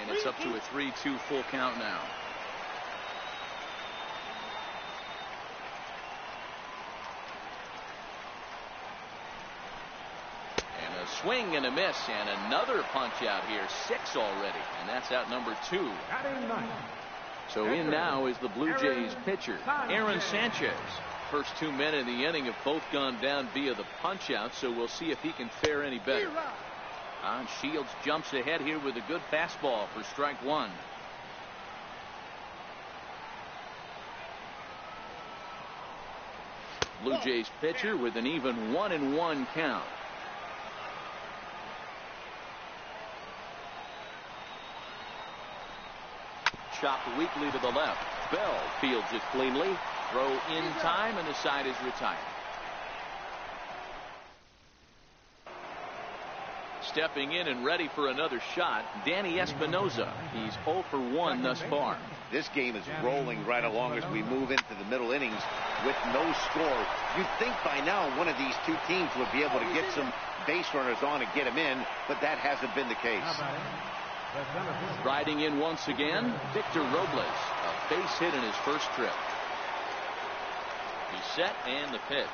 And it's up to a 3-2 full count now. And a swing and a miss, and another punch out here. 6 already, and that's out number 2. So in now is the Blue Jays pitcher, Aaron Sanchez. First 2 men in the inning have both gone down via the punch out, so we'll see if he can fare any better. Shields jumps ahead here with a good fastball for strike 1. Blue Jays pitcher with an even 1-1 count. Chopped weakly to the left. Bell fields it cleanly. Throw in time, and the side is retired. Stepping in and ready for another shot, Danny Espinosa. He's 0 for 1 thus far. This game is rolling right along as we move into the middle innings with no score. You'd think by now one of these two teams would be able to get some base runners on and get them in, but that hasn't been the case. Riding in once again, Victor Robles. A base hit in his first trip. He's set, and the pitch.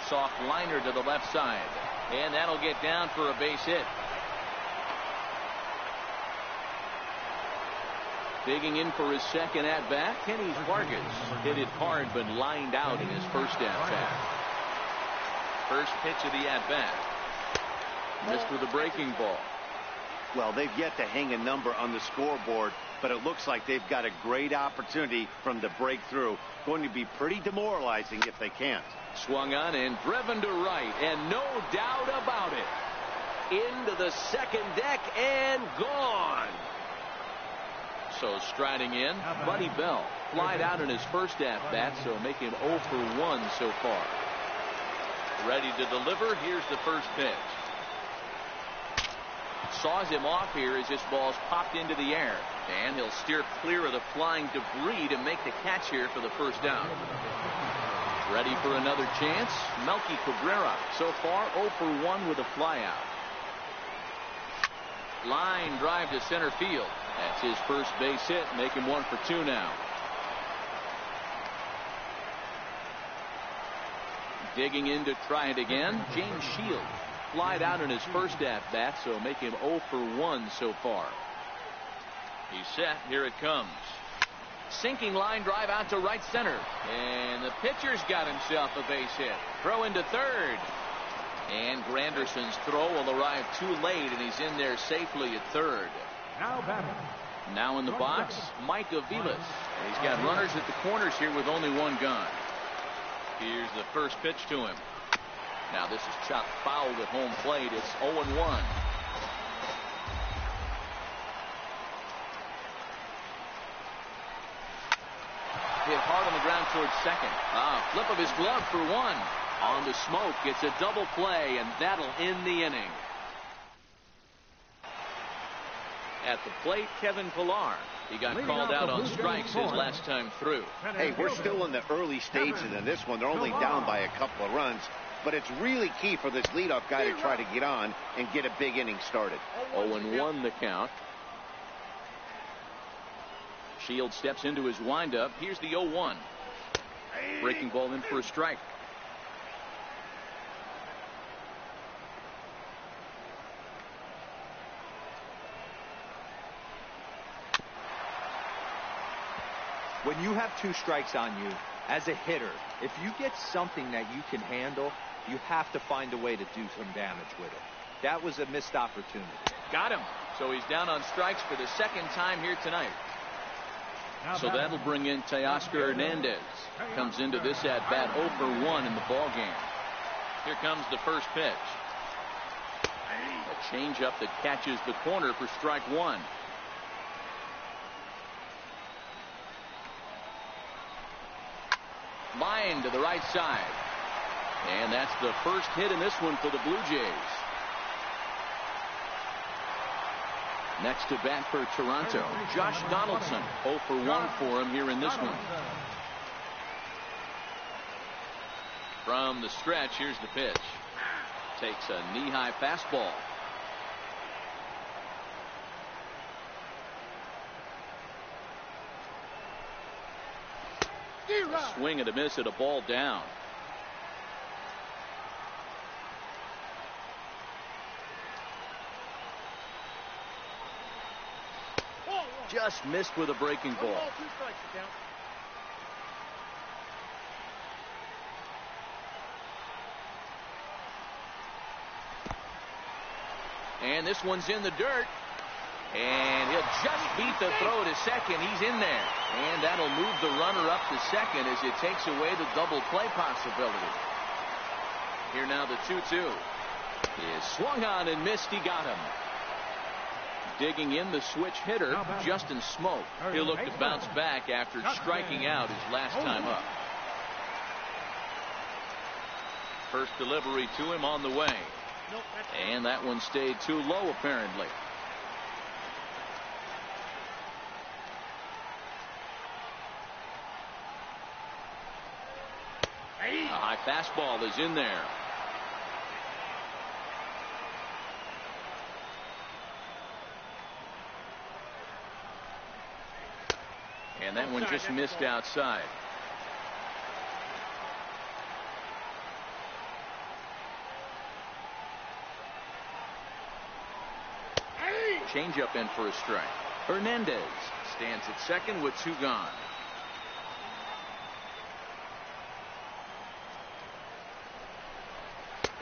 Soft liner to the left side. And that'll get down for a base hit. Digging in for his second at-bat, Kenny Vargas. Hit it hard, but lined out in his first at-bat. First pitch of the at-bat. Missed with a breaking ball. Well, they've yet to hang a number on the scoreboard, but it looks like they've got a great opportunity from the breakthrough. Going to be pretty demoralizing if they can't. Swung on and driven to right, and no doubt about it. Into the second deck and gone. So striding in, Buddy Bell. Flied out in his first at-bat, so make him 0 for 1 so far. Ready to deliver. Here's the first pitch. Saws him off here as this ball's popped into the air. And he'll steer clear of the flying debris to make the catch here for the first down. Ready for another chance. Melky Cabrera. So far 0 for 1 with a flyout. Line drive to center field. That's his first base hit. Make him 1 for 2 now. Digging in to try it again. James Shields. Flied out in his first at-bat, so make him 0 for 1 so far. He's set. Here it comes. Sinking line drive out to right center. And the pitcher's got himself a base hit. Throw into third. And Granderson's throw will arrive too late, and he's in there safely at third. Now in the box, Mike Aviles. He's got runners at the corners here with only 1 gone. Here's the first pitch to him. Now this is chopped foul at home plate. It's 0-1. Hit hard on the ground towards second. Flip of his glove for 1. On the smoke. It's a double play, and that'll end the inning. At the plate, Kevin Pillar. He got called out on strikes his last time through. Hey, we're still in the early stages in this one. They're only down by a couple of runs, but it's really key for this leadoff guy to try to get on and get a big inning started. 0-1 the count. Shields steps into his windup. Here's the 0-1. Breaking ball in for a strike. When you have 2 strikes on you, As a hitter, if you get something that you can handle, you have to find a way to do some damage with it. That was a missed opportunity. Got him. So he's down on strikes for the second time here tonight. So that'll bring in Teoscar Hernandez. Comes into this at bat 0 for 1 in the ball game. Here comes the first pitch. A changeup that catches the corner for strike 1. Line to the right side. And that's the first hit in this one for the Blue Jays. Next to bat for Toronto, Josh Donaldson. 0 for 1 for him here in this one. From the stretch, here's the pitch. Takes a knee-high fastball. A swing and a miss at a ball down. Just missed with a breaking ball. And this one's in the dirt. And he'll just beat the throw to second. He's in there. And that'll move the runner up to second as it takes away the double play possibility. Here now the 2-2. He is swung on and missed. He got him. Digging in the switch hitter, Justin Smoke. He'll look to bounce back after striking out his last time up. First delivery to him on the way. And that one stayed too low apparently. A high fastball is in there. And that one just missed outside. Changeup in for a strike. Hernandez stands at second with 2 gone.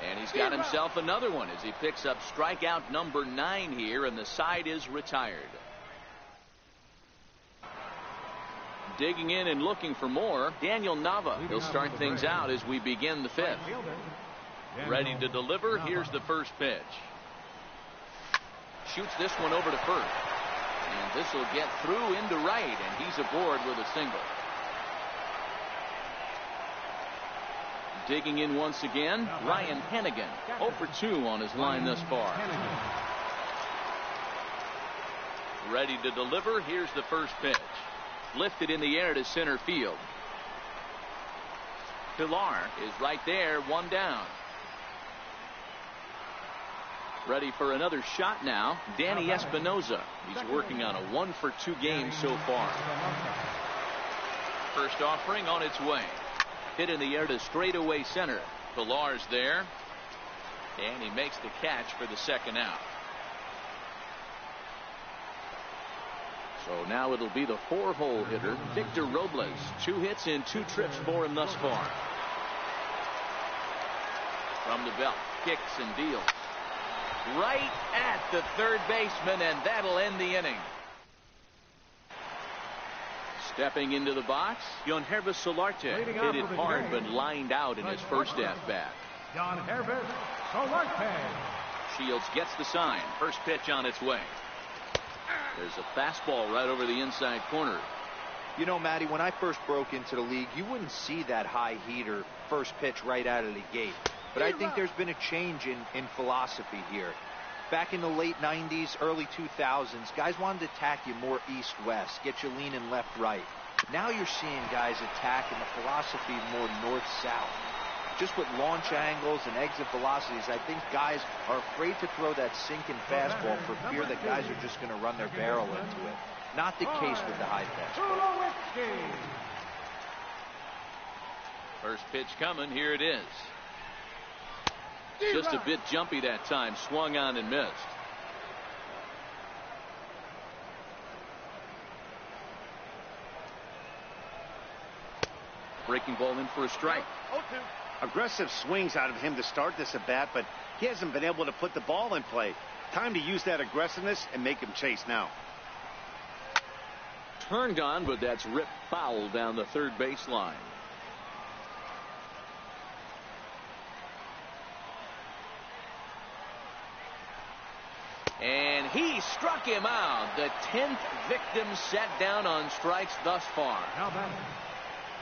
And he's got himself another one as he picks up strikeout number 9 here, and the side is retired. Digging in and looking for more, Daniel Nava. He'll start things out as we begin the 5th. Ready to deliver. Here's the first pitch. Shoots this one over to first. And this will get through into right, and he's aboard with a single. Digging in once again, Ryan Hennigan. 0 for 2 on his line thus far. Ready to deliver. Here's the first pitch. Lifted in the air to center field. Pilar is right there, 1 down. Ready for another shot now, Danny Espinoza. He's working on a 1 for 2 game so far. First offering on its way. Hit in the air to straightaway center. Pilar's there. And he makes the catch for the second out. So now it'll be the 4-hole hitter, Victor Robles. 2 hits in 2 trips for him thus far. From the belt, kicks and deals. Right at the third baseman, and that'll end the inning. Stepping into the box, Yonhervis Solarte. Hit it hard, but lined out in his first at-bat. Yonhervis Solarte. Shields gets the sign. First pitch on its way. There's a fastball right over the inside corner. You know, Matty, when I first broke into the league, you wouldn't see that high heater first pitch right out of the gate. But I think there's been a change in philosophy here. Back in the late 90s, early 2000s, guys wanted to attack you more east-west, get you leaning left-right. Now you're seeing guys attack in the philosophy more north-south. Just with launch angles and exit velocities, I think guys are afraid to throw that sinking fastball for fear that guys are just going to run their barrel into it. Not the case with the high fastball. First pitch coming. Here it is. Just a bit jumpy that time. Swung on and missed. Breaking ball in for a strike. Aggressive swings out of him to start this at bat, but he hasn't been able to put the ball in play. Time to use that aggressiveness and make him chase now. Turned on, but that's ripped foul down the third baseline. And he struck him out. The 10th victim set down on strikes thus far.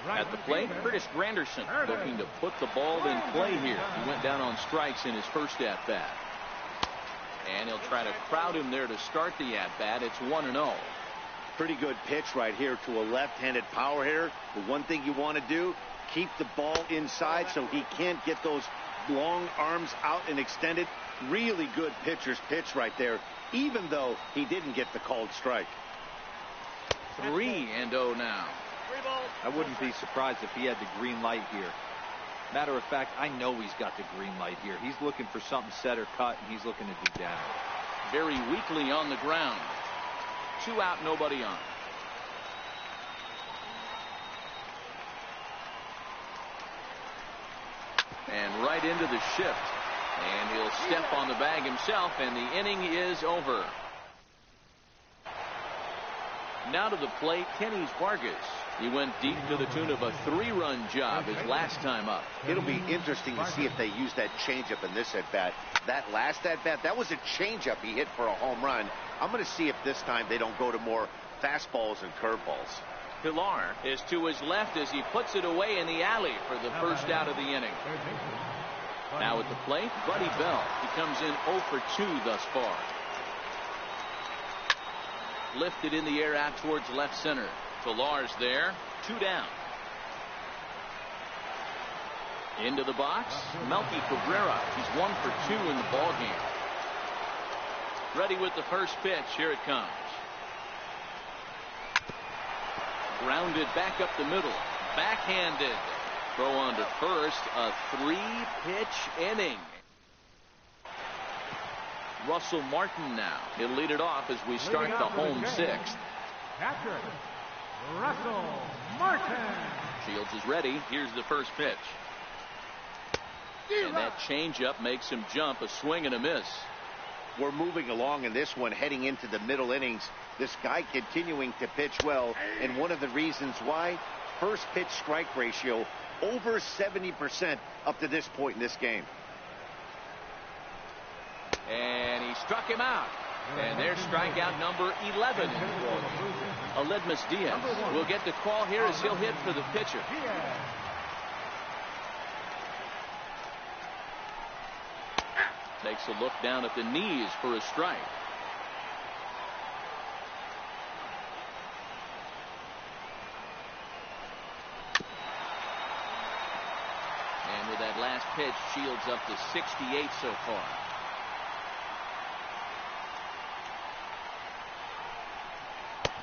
At the plate, Curtis Granderson looking to put the ball in play here. He went down on strikes in his first at-bat. And he'll try to crowd him there to start the at-bat. It's 1-0. Pretty good pitch right here to a left-handed power hitter. The one thing you want to do, keep the ball inside so he can't get those long arms out and extended. Really good pitcher's pitch right there, even though he didn't get the called strike. 3-0 now. I wouldn't be surprised if he had the green light here. Matter of fact, I know he's got the green light here. He's looking for something set or cut, and he's looking to do damage. Very weakly on the ground. 2 out, nobody on. And right into the shift. And he'll step on the bag himself, and the inning is over. Now to the plate, Kenny Vargas. He went deep to the tune of a 3-run job his last time up. It'll be interesting to see if they use that changeup in this at-bat. That last at-bat, that was a changeup he hit for a home run. I'm going to see if this time they don't go to more fastballs and curveballs. Pilar is to his left as he puts it away in the alley for the first out of the inning. Now at the plate, Buddy Bell. He comes in 0 for 2 thus far. Lifted in the air out towards left center. Pilar's there. 2 down. Into the box, Melky Cabrera. He's 1 for 2 in the ballgame. Ready with the first pitch. Here it comes. Grounded back up the middle. Backhanded. Throw on to first. A 3-pitch inning. Russell Martin now. He'll lead it off as we start the home 6th. Catcher, Russell Martin. Shields is ready. Here's the first pitch. And that changeup makes him jump. A swing and a miss. We're moving along in this one, heading into the middle innings. This guy continuing to pitch well, and one of the reasons why, first pitch strike ratio over 70% up to this point in this game. And he struck him out. And there's strikeout number 11 in the ball. Aledmus Diaz will get the call here as he'll hit for the pitcher. Takes a look down at the knees for a strike. And with that last pitch, Shields up to 68 so far.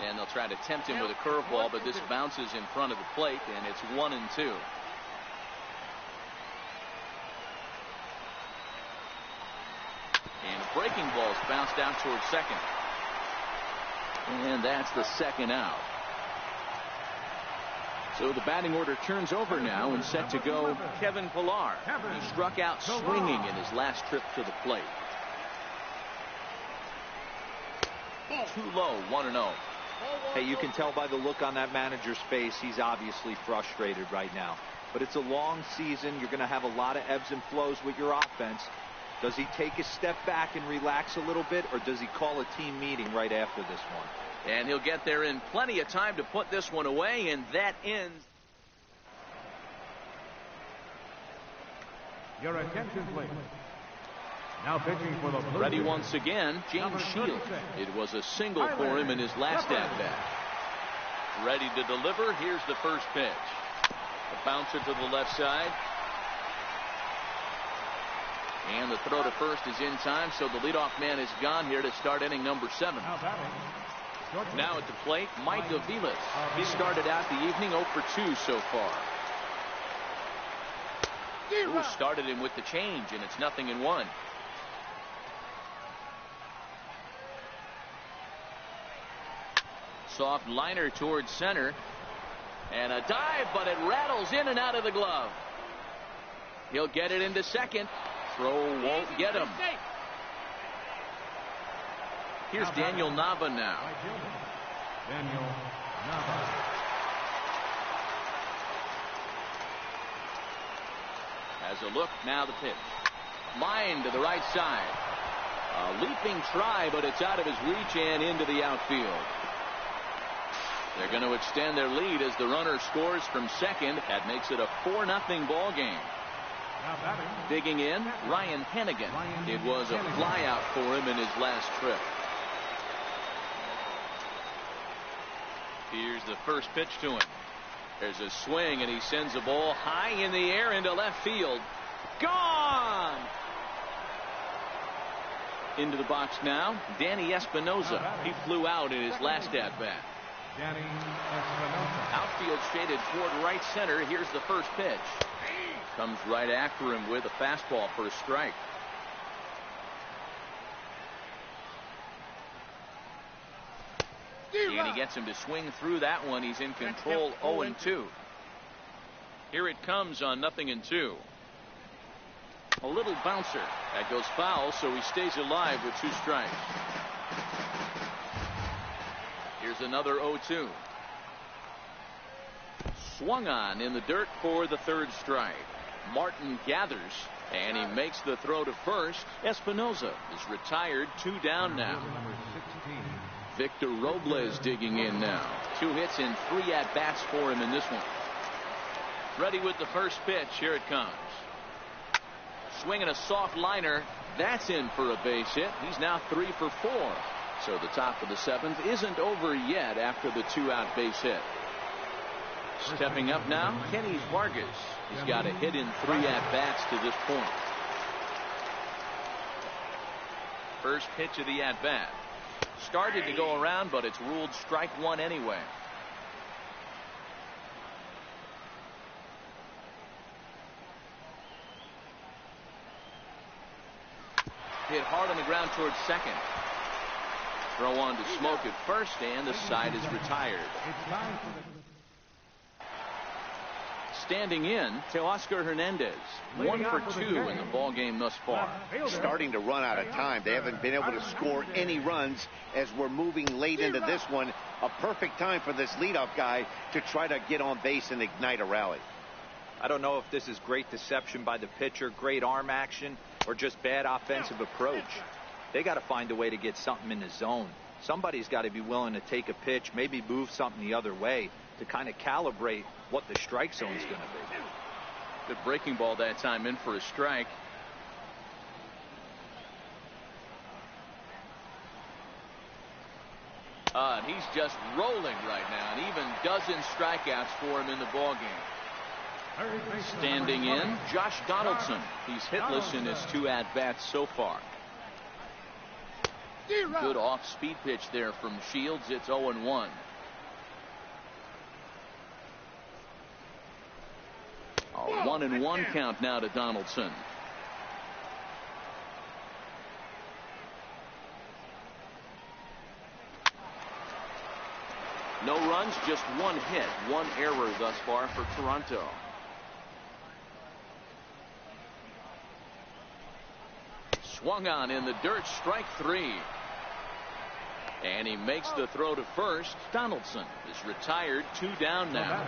And they'll try to tempt him with a curveball, but this bounces in front of the plate, and it's 1-2. And breaking ball's bounced out towards second. And that's the second out. So the batting order turns over now, and set to go Kevin Pilar. He struck out swinging in his last trip to the plate. Too low, 1-0. Hey, you can tell by the look on that manager's face, he's obviously frustrated right now. But it's a long season. You're going to have a lot of ebbs and flows with your offense. Does he take a step back and relax a little bit, or does he call a team meeting right after this one? And he'll get there in plenty of time to put this one away, and that ends. Your attention, please. Now pitching for the Blue Ready Jays. once again, James Shields. It was a single for him in his last at-bat. Ready to deliver. Here's the first pitch. A bouncer to the left side. And the throw to first is in time, so the leadoff man is gone here to start inning number 7. Now at the plate, Mike Aviles. He started out the evening 0 for 2 so far. Ooh, started him with the change, and it's 0-1. Soft liner towards center. And a dive, but it rattles in and out of the glove. He'll get it into second. Throw won't get him. Here's Daniel Nava now. Daniel Nava. Has a look, now the pitch. Line to the right side. A leaping try, but it's out of his reach and into the outfield. They're going to extend their lead as the runner scores from second. That makes it a 4-0 ball game. Digging in, Ryan Hennigan. It was a flyout for him in his last trip. Here's the first pitch to him. There's a swing, and he sends a ball high in the air into left field. Gone! Into the box now, Danny Espinosa. He flew out in his last at-bat. Danny Espinosa. Outfield shaded toward right center. Here's the first pitch. Comes right after him with a fastball for a strike. And he gets him to swing through that one. He's in control, 0-2. Here it comes on 0-2. A little bouncer. That goes foul, so he stays alive with 2 strikes. Here's another 0-2. Swung on in the dirt for the third strike. Martin gathers, and he makes the throw to first. Espinosa is retired, 2 down now. Victor Robles digging in now. 2 hits and 3 at-bats for him in this one. Ready with the first pitch. Here it comes. Swinging a soft liner. That's in for a base hit. He's now 3 for 4. So the top of the 7th isn't over yet after the 2-out base hit. Stepping up now, Kenny Vargas. He's got a hit in 3 at-bats to this point. First pitch of the at-bat. Started to go around, but it's ruled strike 1 anyway. Hit hard on the ground towards second. Throw on to Smoke at first, and the side is retired. Standing in, Teoscar Hernandez. 1 for 2 in the ball game thus far. Starting to run out of time. They haven't been able to score any runs as we're moving late into this one. A perfect time for this leadoff guy to try to get on base and ignite a rally. I don't know if this is great deception by the pitcher, great arm action, or just bad offensive approach. They got to find a way to get something in the zone. Somebody's got to be willing to take a pitch, maybe move something the other way to kind of calibrate what the strike zone is going to be. Good breaking ball that time, in for a strike. And he's just rolling right now, and even dozen strikeouts for him in the ball game. Standing in, Josh Donaldson. He's hitless in his 2 at-bats so far. Good off-speed pitch there from Shields. It's 0-1. A 1-1 count now to Donaldson. No runs, just 1 hit, 1 error thus far for Toronto. Swung on in the dirt, strike 3. And he makes the throw to first. Donaldson is retired, 2 down now.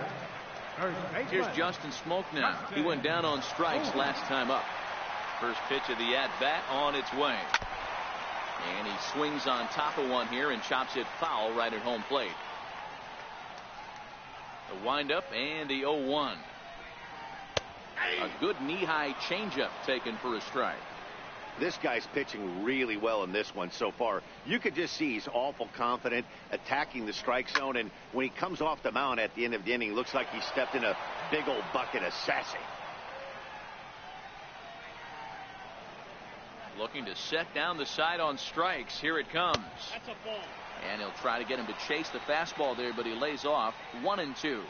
Here's Justin Smoke now. He went down on strikes last time up. First pitch of the at-bat on its way. And he swings on top of one here and chops it foul right at home plate. The windup and the 0-1. A good knee-high changeup taken for a strike. This guy's pitching really well in this one so far. You could just see he's awful confident attacking the strike zone, and when he comes off the mound at the end of the inning, looks like he stepped in a big old bucket of sassy. Looking to set down the side on strikes. Here it comes. That's a ball. And he'll try to get him to chase the fastball there, but he lays off. 1-2.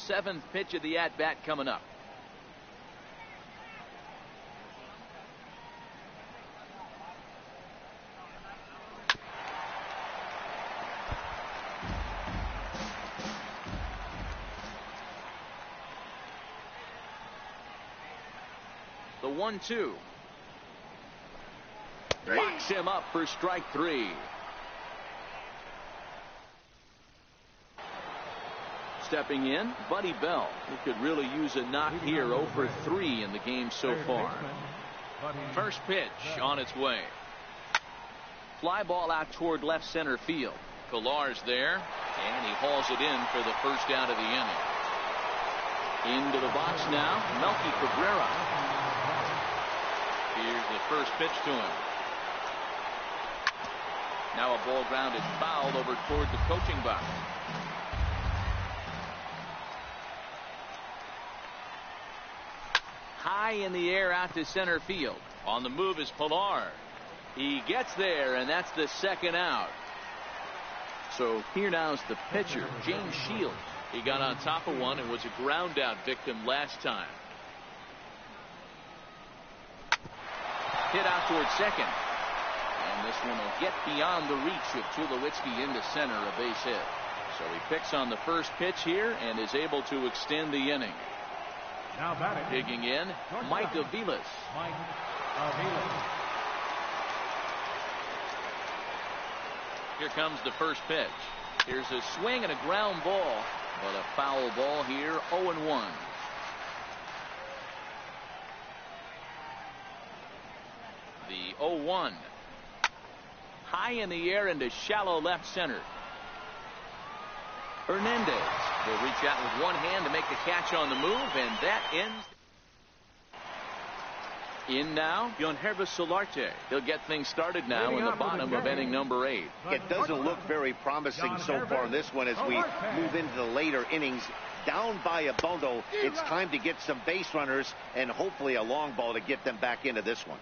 7th pitch of the at-bat coming up. The 1-2. Locks him up for strike 3. Stepping in, Buddy Bell. He could really use a knock here. 0 for 3 in the game so far. First pitch on its way. Fly ball out toward left center field. Pillar's there, and he hauls it in for the first out of the inning. Into the box now, Melky Cabrera. Here's the first pitch to him. Now a ball grounded foul over toward the coaching box. High in the air out to center field. On the move is Pillar. He gets there, and that's the second out. So here now is the pitcher, James Shields. He got on top of one and was a ground out victim last time. Hit out toward second. And this one will get beyond the reach of Tulowitzki into center, a base hit. So he picks on the first pitch here and is able to extend the inning. Now batting. Digging in, Mike Aviles. Mike Aviles. Here comes the first pitch. Here's a swing and a ground ball, but a foul ball here, 0-1. The 0-1. High in the air into shallow left center. Hernandez will reach out with one hand to make the catch on the move, and that ends. In now, Yonhervis Solarte. He'll get things started now in the bottom of inning number 8. It doesn't look very promising so far in this one as we move into the later innings. Down by a bundle, it's time to get some base runners and hopefully a long ball to get them back into this one.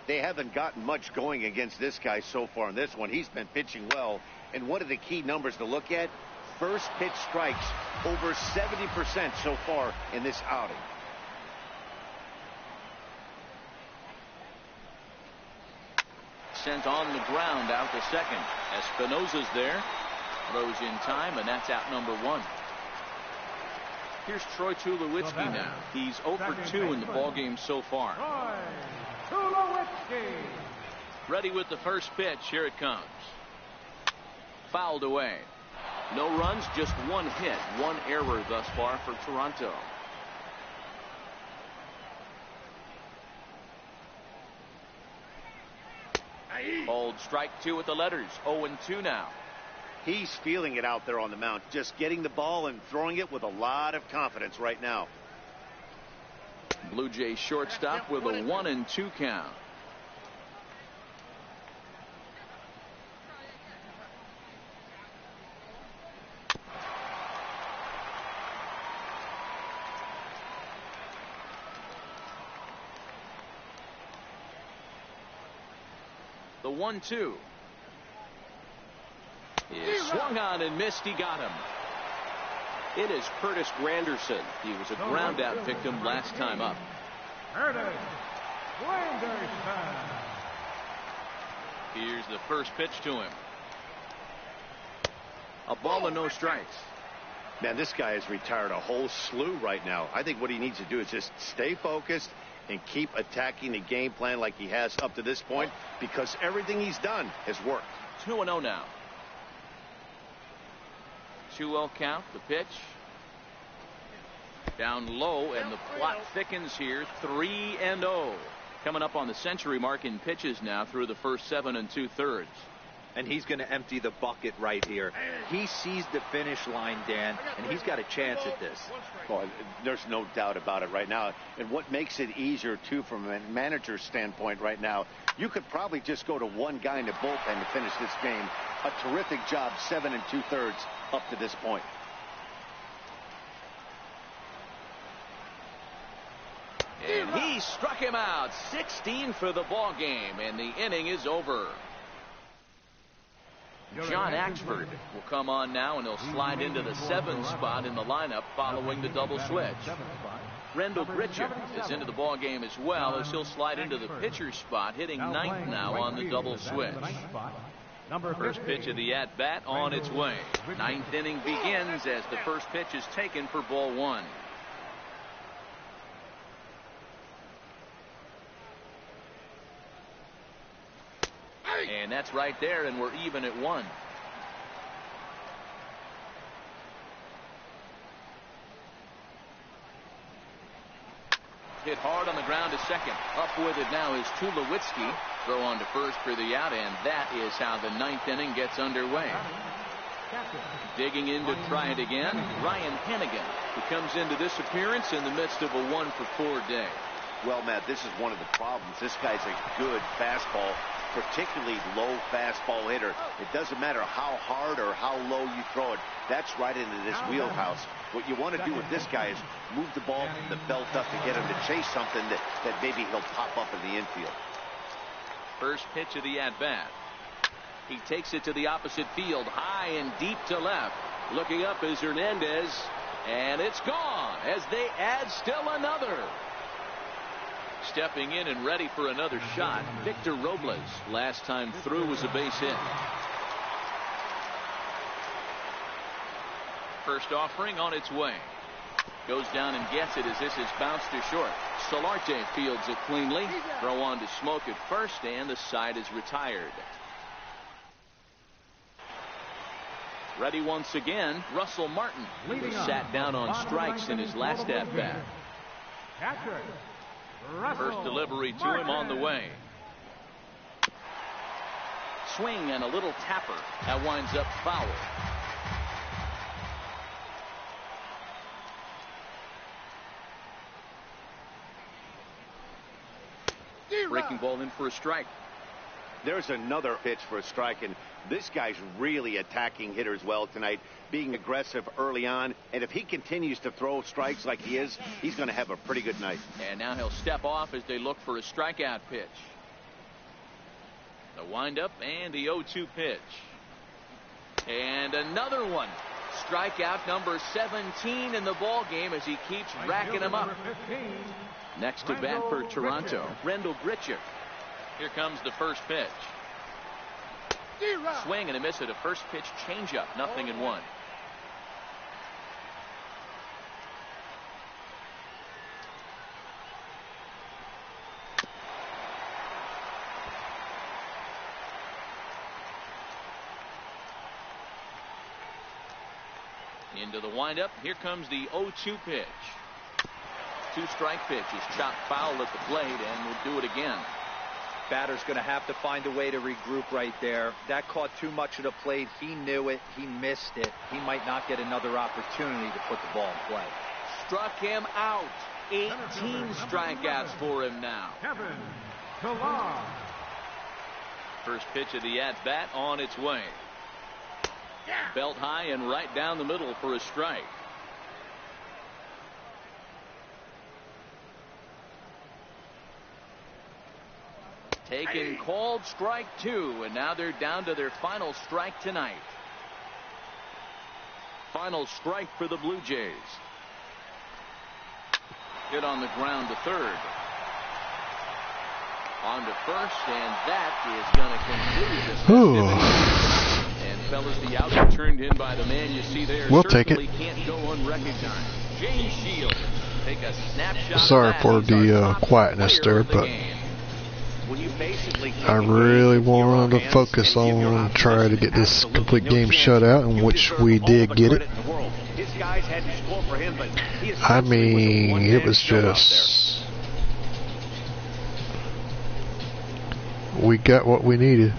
They haven't gotten much going against this guy so far in this one. He's been pitching well. And what are the key numbers to look at? First pitch strikes, over 70% so far in this outing. Sent on the ground out to second. Espinosa's there. Throws in time, and that's out number 1. Here's Troy Tulowitzki now. He's 0 for 2 in the ballgame so far. Tulowitzki. Ready with the first pitch. Here it comes. Fouled away. No runs, just one hit. One error thus far for Toronto. Old strike 2 with the letters. 0-2 now. He's feeling it out there on the mound. Just getting the ball and throwing it with a lot of confidence right now. Blue Jays shortstop with a 1-2 count. The 1-2 is swung on and missed. He got him. It is Curtis Granderson. He was a ground out victim last time up. Curtis Granderson. Here's the first pitch to him. A ball and no strikes. Man, this guy has retired a whole slew right now. I think what he needs to do is just stay focused and keep attacking the game plan like he has up to this point, because everything he's done has worked. 2-0 now. 2-0 count. The pitch down low, and the plot thickens here. 3-0 coming up on the century mark in pitches now through the first 7 2/3. And he's going to empty the bucket right here. He sees the finish line, Dan, and he's got a chance at this. Well, there's no doubt about it right now. And what makes it easier, too, from a manager's standpoint right now, you could probably just go to one guy in the bullpen to finish this game. A terrific job, 7 2/3 up to this point. And he struck him out. 16 for the ball game, and the inning is over. John Axford will come on now, and he'll slide into the 7 spot in the lineup following the double switch. Rendell Gritcher is into the ball game as well, as he'll slide into the pitcher spot, hitting 9th now on the double switch. First pitch of the at-bat on its way. 9th inning begins as the first pitch is taken for ball 1. And that's right there, and we're even at 1. Hit hard on the ground to second. Up with it now is Tulowitzki. Throw on to first for the out, and that is how the 9th inning gets underway. Digging in to try it again, Ryan Hennigan, who comes into this appearance in the midst of a 1-for-4 day. Well, Matt, this is one of the problems. This guy's a good fastball, particularly low fastball hitter. It doesn't matter how hard or how low you throw it. That's right into this wheelhouse. What you want to do with this guy is move the ball from the belt up to get him to chase something that maybe he'll pop up in the infield. First pitch of the at-bat. He takes it to the opposite field, high and deep to left. Looking up is Hernandez, and it's gone as they add still another. Stepping in and ready for another shot, Victor Robles. Last time through was a base hit. First offering on its way. Goes down and gets it as this is bounced to short. Solarte fields it cleanly. Throw on to Smoke at first, and the side is retired. Ready once again, Russell Martin, who sat down on strikes in his last at-bat. First delivery to him on the way. Swing and a little tapper. That winds up foul. Breaking ball in for a strike. There's another pitch for a strike, and this guy's really attacking hitters well tonight, being aggressive early on, and if he continues to throw strikes like he is, he's going to have a pretty good night. And now he'll step off as they look for a strikeout pitch. The windup and the 0-2 pitch. And another one. Strikeout number 17 in the ball game as he keeps racking them up. Next to bat for Toronto, Rendell Gritcher. Here comes the first pitch. Swing and a miss at a first pitch changeup. 0-1. Into the windup. Here comes the 0-2 pitch. 2-strike pitch is chopped foul at the plate, and will do it again. Batter's going to have to find a way to regroup right there. That caught too much of the plate. He knew it. He missed it. He might not get another opportunity to put the ball in play. Struck him out. 18 strikeouts for him now. First pitch of the at-bat on its way. Belt high and right down the middle for a strike. Taken, called strike 2, and now they're down to their final strike tonight. Final strike for the Blue Jays. Hit on the ground to third. On to first, and that is going to conclude this. And fellas, the out turned in by the man you see there. We'll take it. Can't go unrecognized. James Shields. Take a snapshot. Sorry for the quietness there, but I really wanted to focus on try to get this complete game shut out, in which we did get it. I mean, it was just, we got what we needed.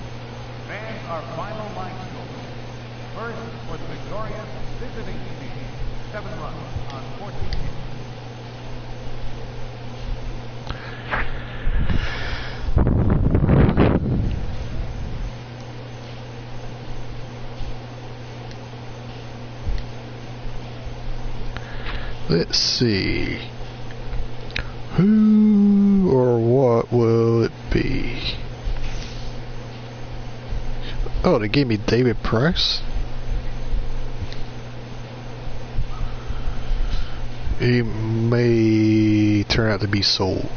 And our final line score. First was victorious visiting team, 7 runs on 14 hits. Let's see. Who or what will it be? Oh, they gave me David Price? He may turn out to be sold.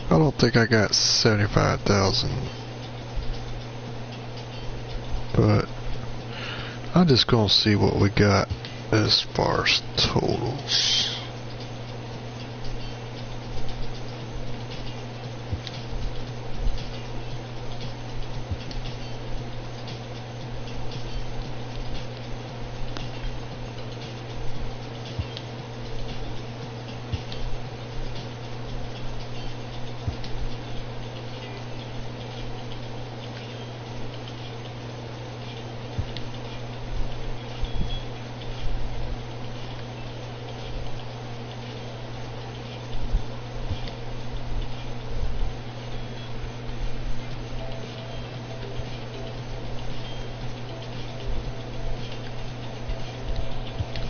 I don't think I got 75,000, but I'm just gonna see what we got as far as totals.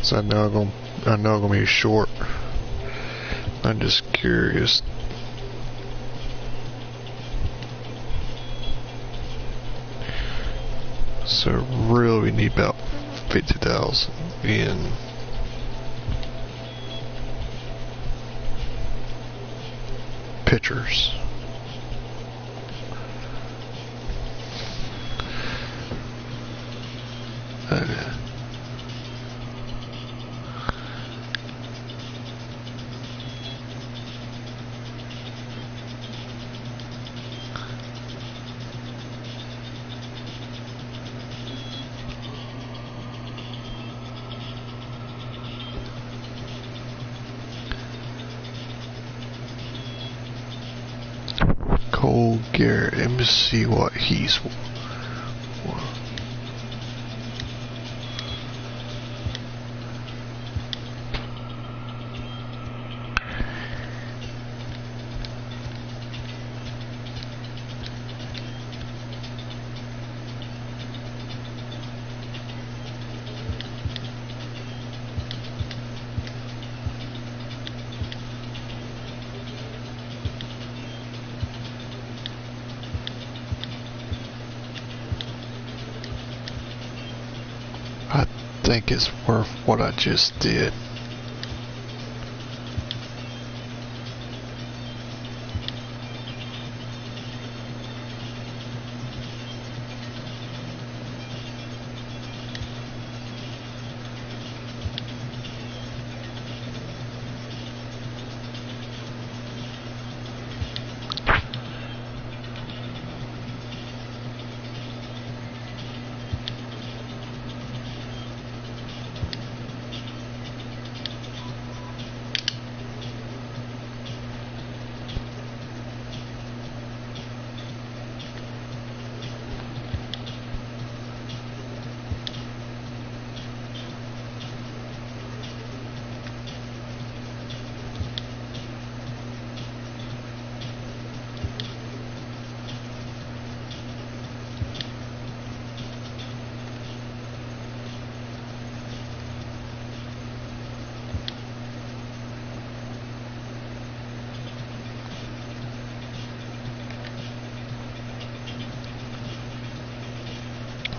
So I know I'm gonna be short. I'm just curious. So really we need about 50,000 in pitchers. Cole Garrett, let me see what he's. I think it's worth what I just did.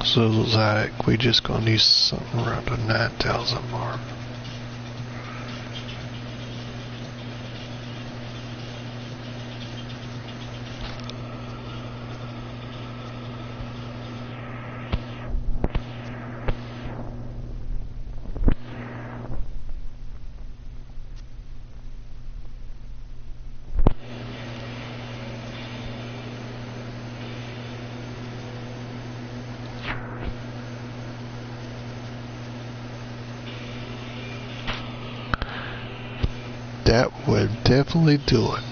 So it looks like we just gonna need something around the 9,000 mark. That would definitely do it.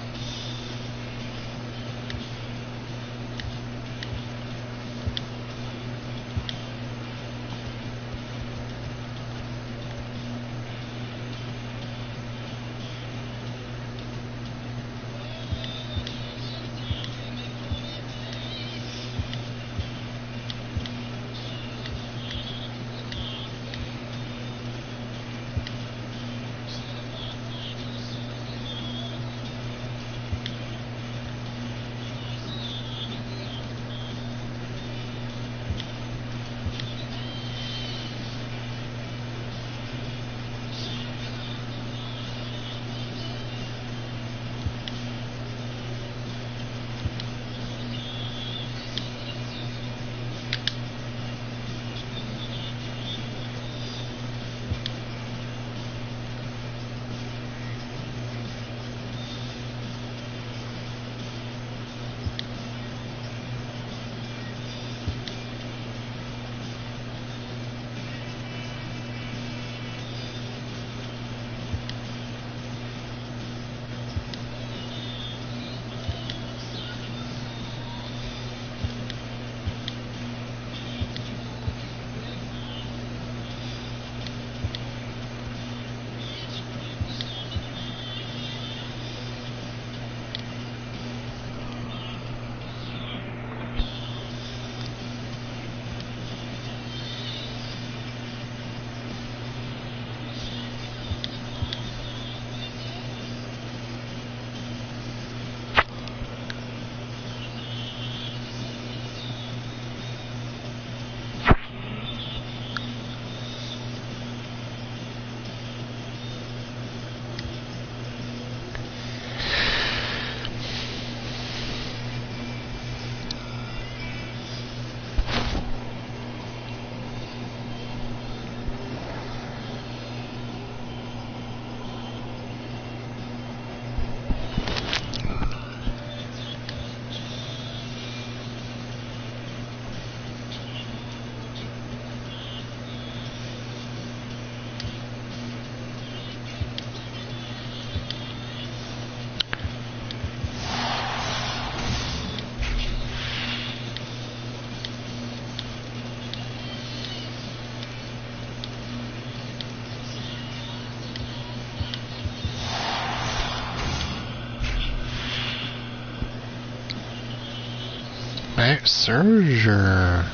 Max Serger.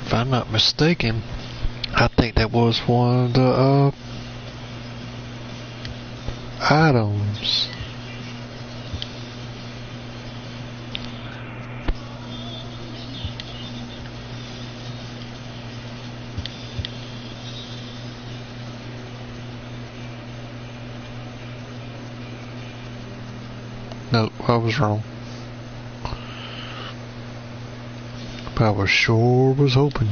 If I'm not mistaken, I think that was one of the items. Nope, I was wrong. But I was sure was hoping.